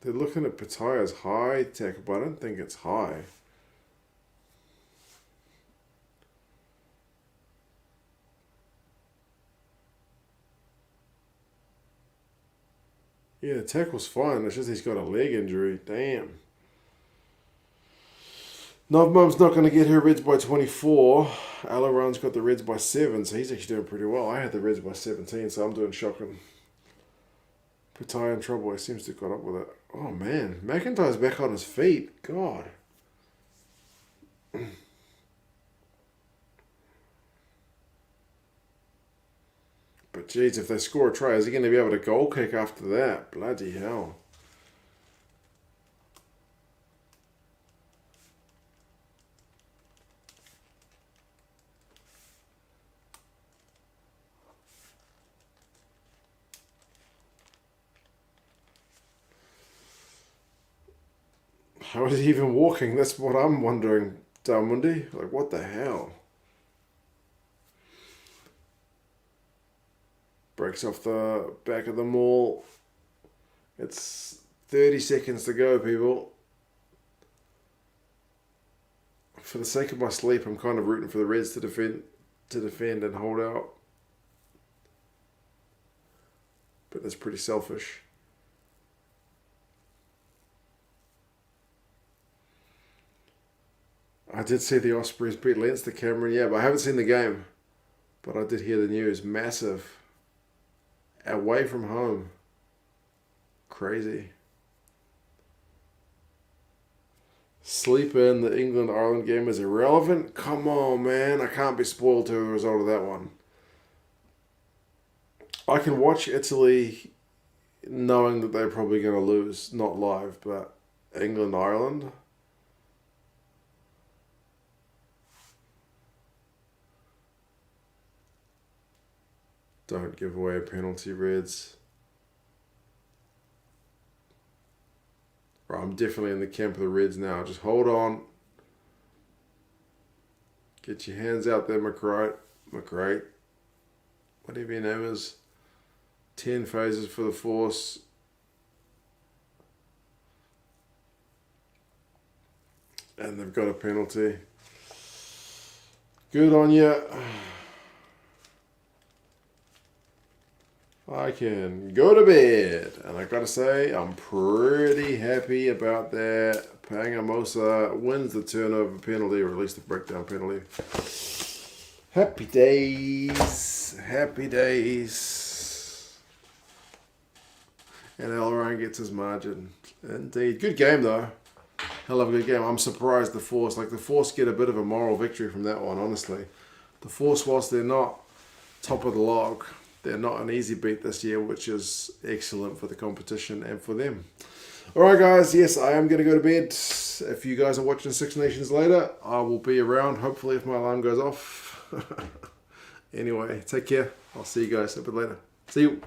They're looking at Pataya's high tackle, but I don't think it's high. Yeah, the tackle's fine. It's just he's got a leg injury. Damn. Novmum's not going to get her Reds by 24. Alaron's got the Reds by 7, so he's actually doing pretty well. I had the Reds by 17, so I'm doing shocking. Pataya in trouble. He seems to have got up with it. Oh, man. McIntyre's back on his feet. God. But, geez, if they score a try, is he going to be able to goal kick after that? Bloody hell. How is he even walking? That's what I'm wondering, Dalmundi. Like, what the hell? Breaks off the back of the maul. It's 30 seconds to go, people. For the sake of my sleep, I'm kind of rooting for the Reds to defend and hold out. But that's pretty selfish. I did see the Ospreys beat Leinster, Cameron. Yeah, but I haven't seen the game. But I did hear the news. Massive. Away from home. Crazy. Sleep in the England-Ireland game is irrelevant? Come on, man. I can't be spoiled to the result of that one. I can watch Italy knowing that they're probably going to lose. Not live, but England-Ireland... Don't give away a penalty, Reds. Right, I'm definitely in the camp of the Reds now. Just hold on. Get your hands out there, McRae. Whatever your name is. 10 phases for the Force. And they've got a penalty. Good on you. I can go to bed. And I gotta say, I'm pretty happy about that. Pangamosa wins the turnover penalty, or at least the breakdown penalty. Happy days. Happy days. And Alaron gets his margin. Indeed. Good game, though. Hell of a good game. I'm surprised the Force get a bit of a moral victory from that one, honestly. The Force, whilst they're not top of the log, they're not an easy beat this year, which is excellent for the competition and for them. Alright guys, yes, I am going to go to bed. If you guys are watching Six Nations later, I will be around, hopefully if my alarm goes off. Anyway, take care. I'll see you guys a bit later. See you.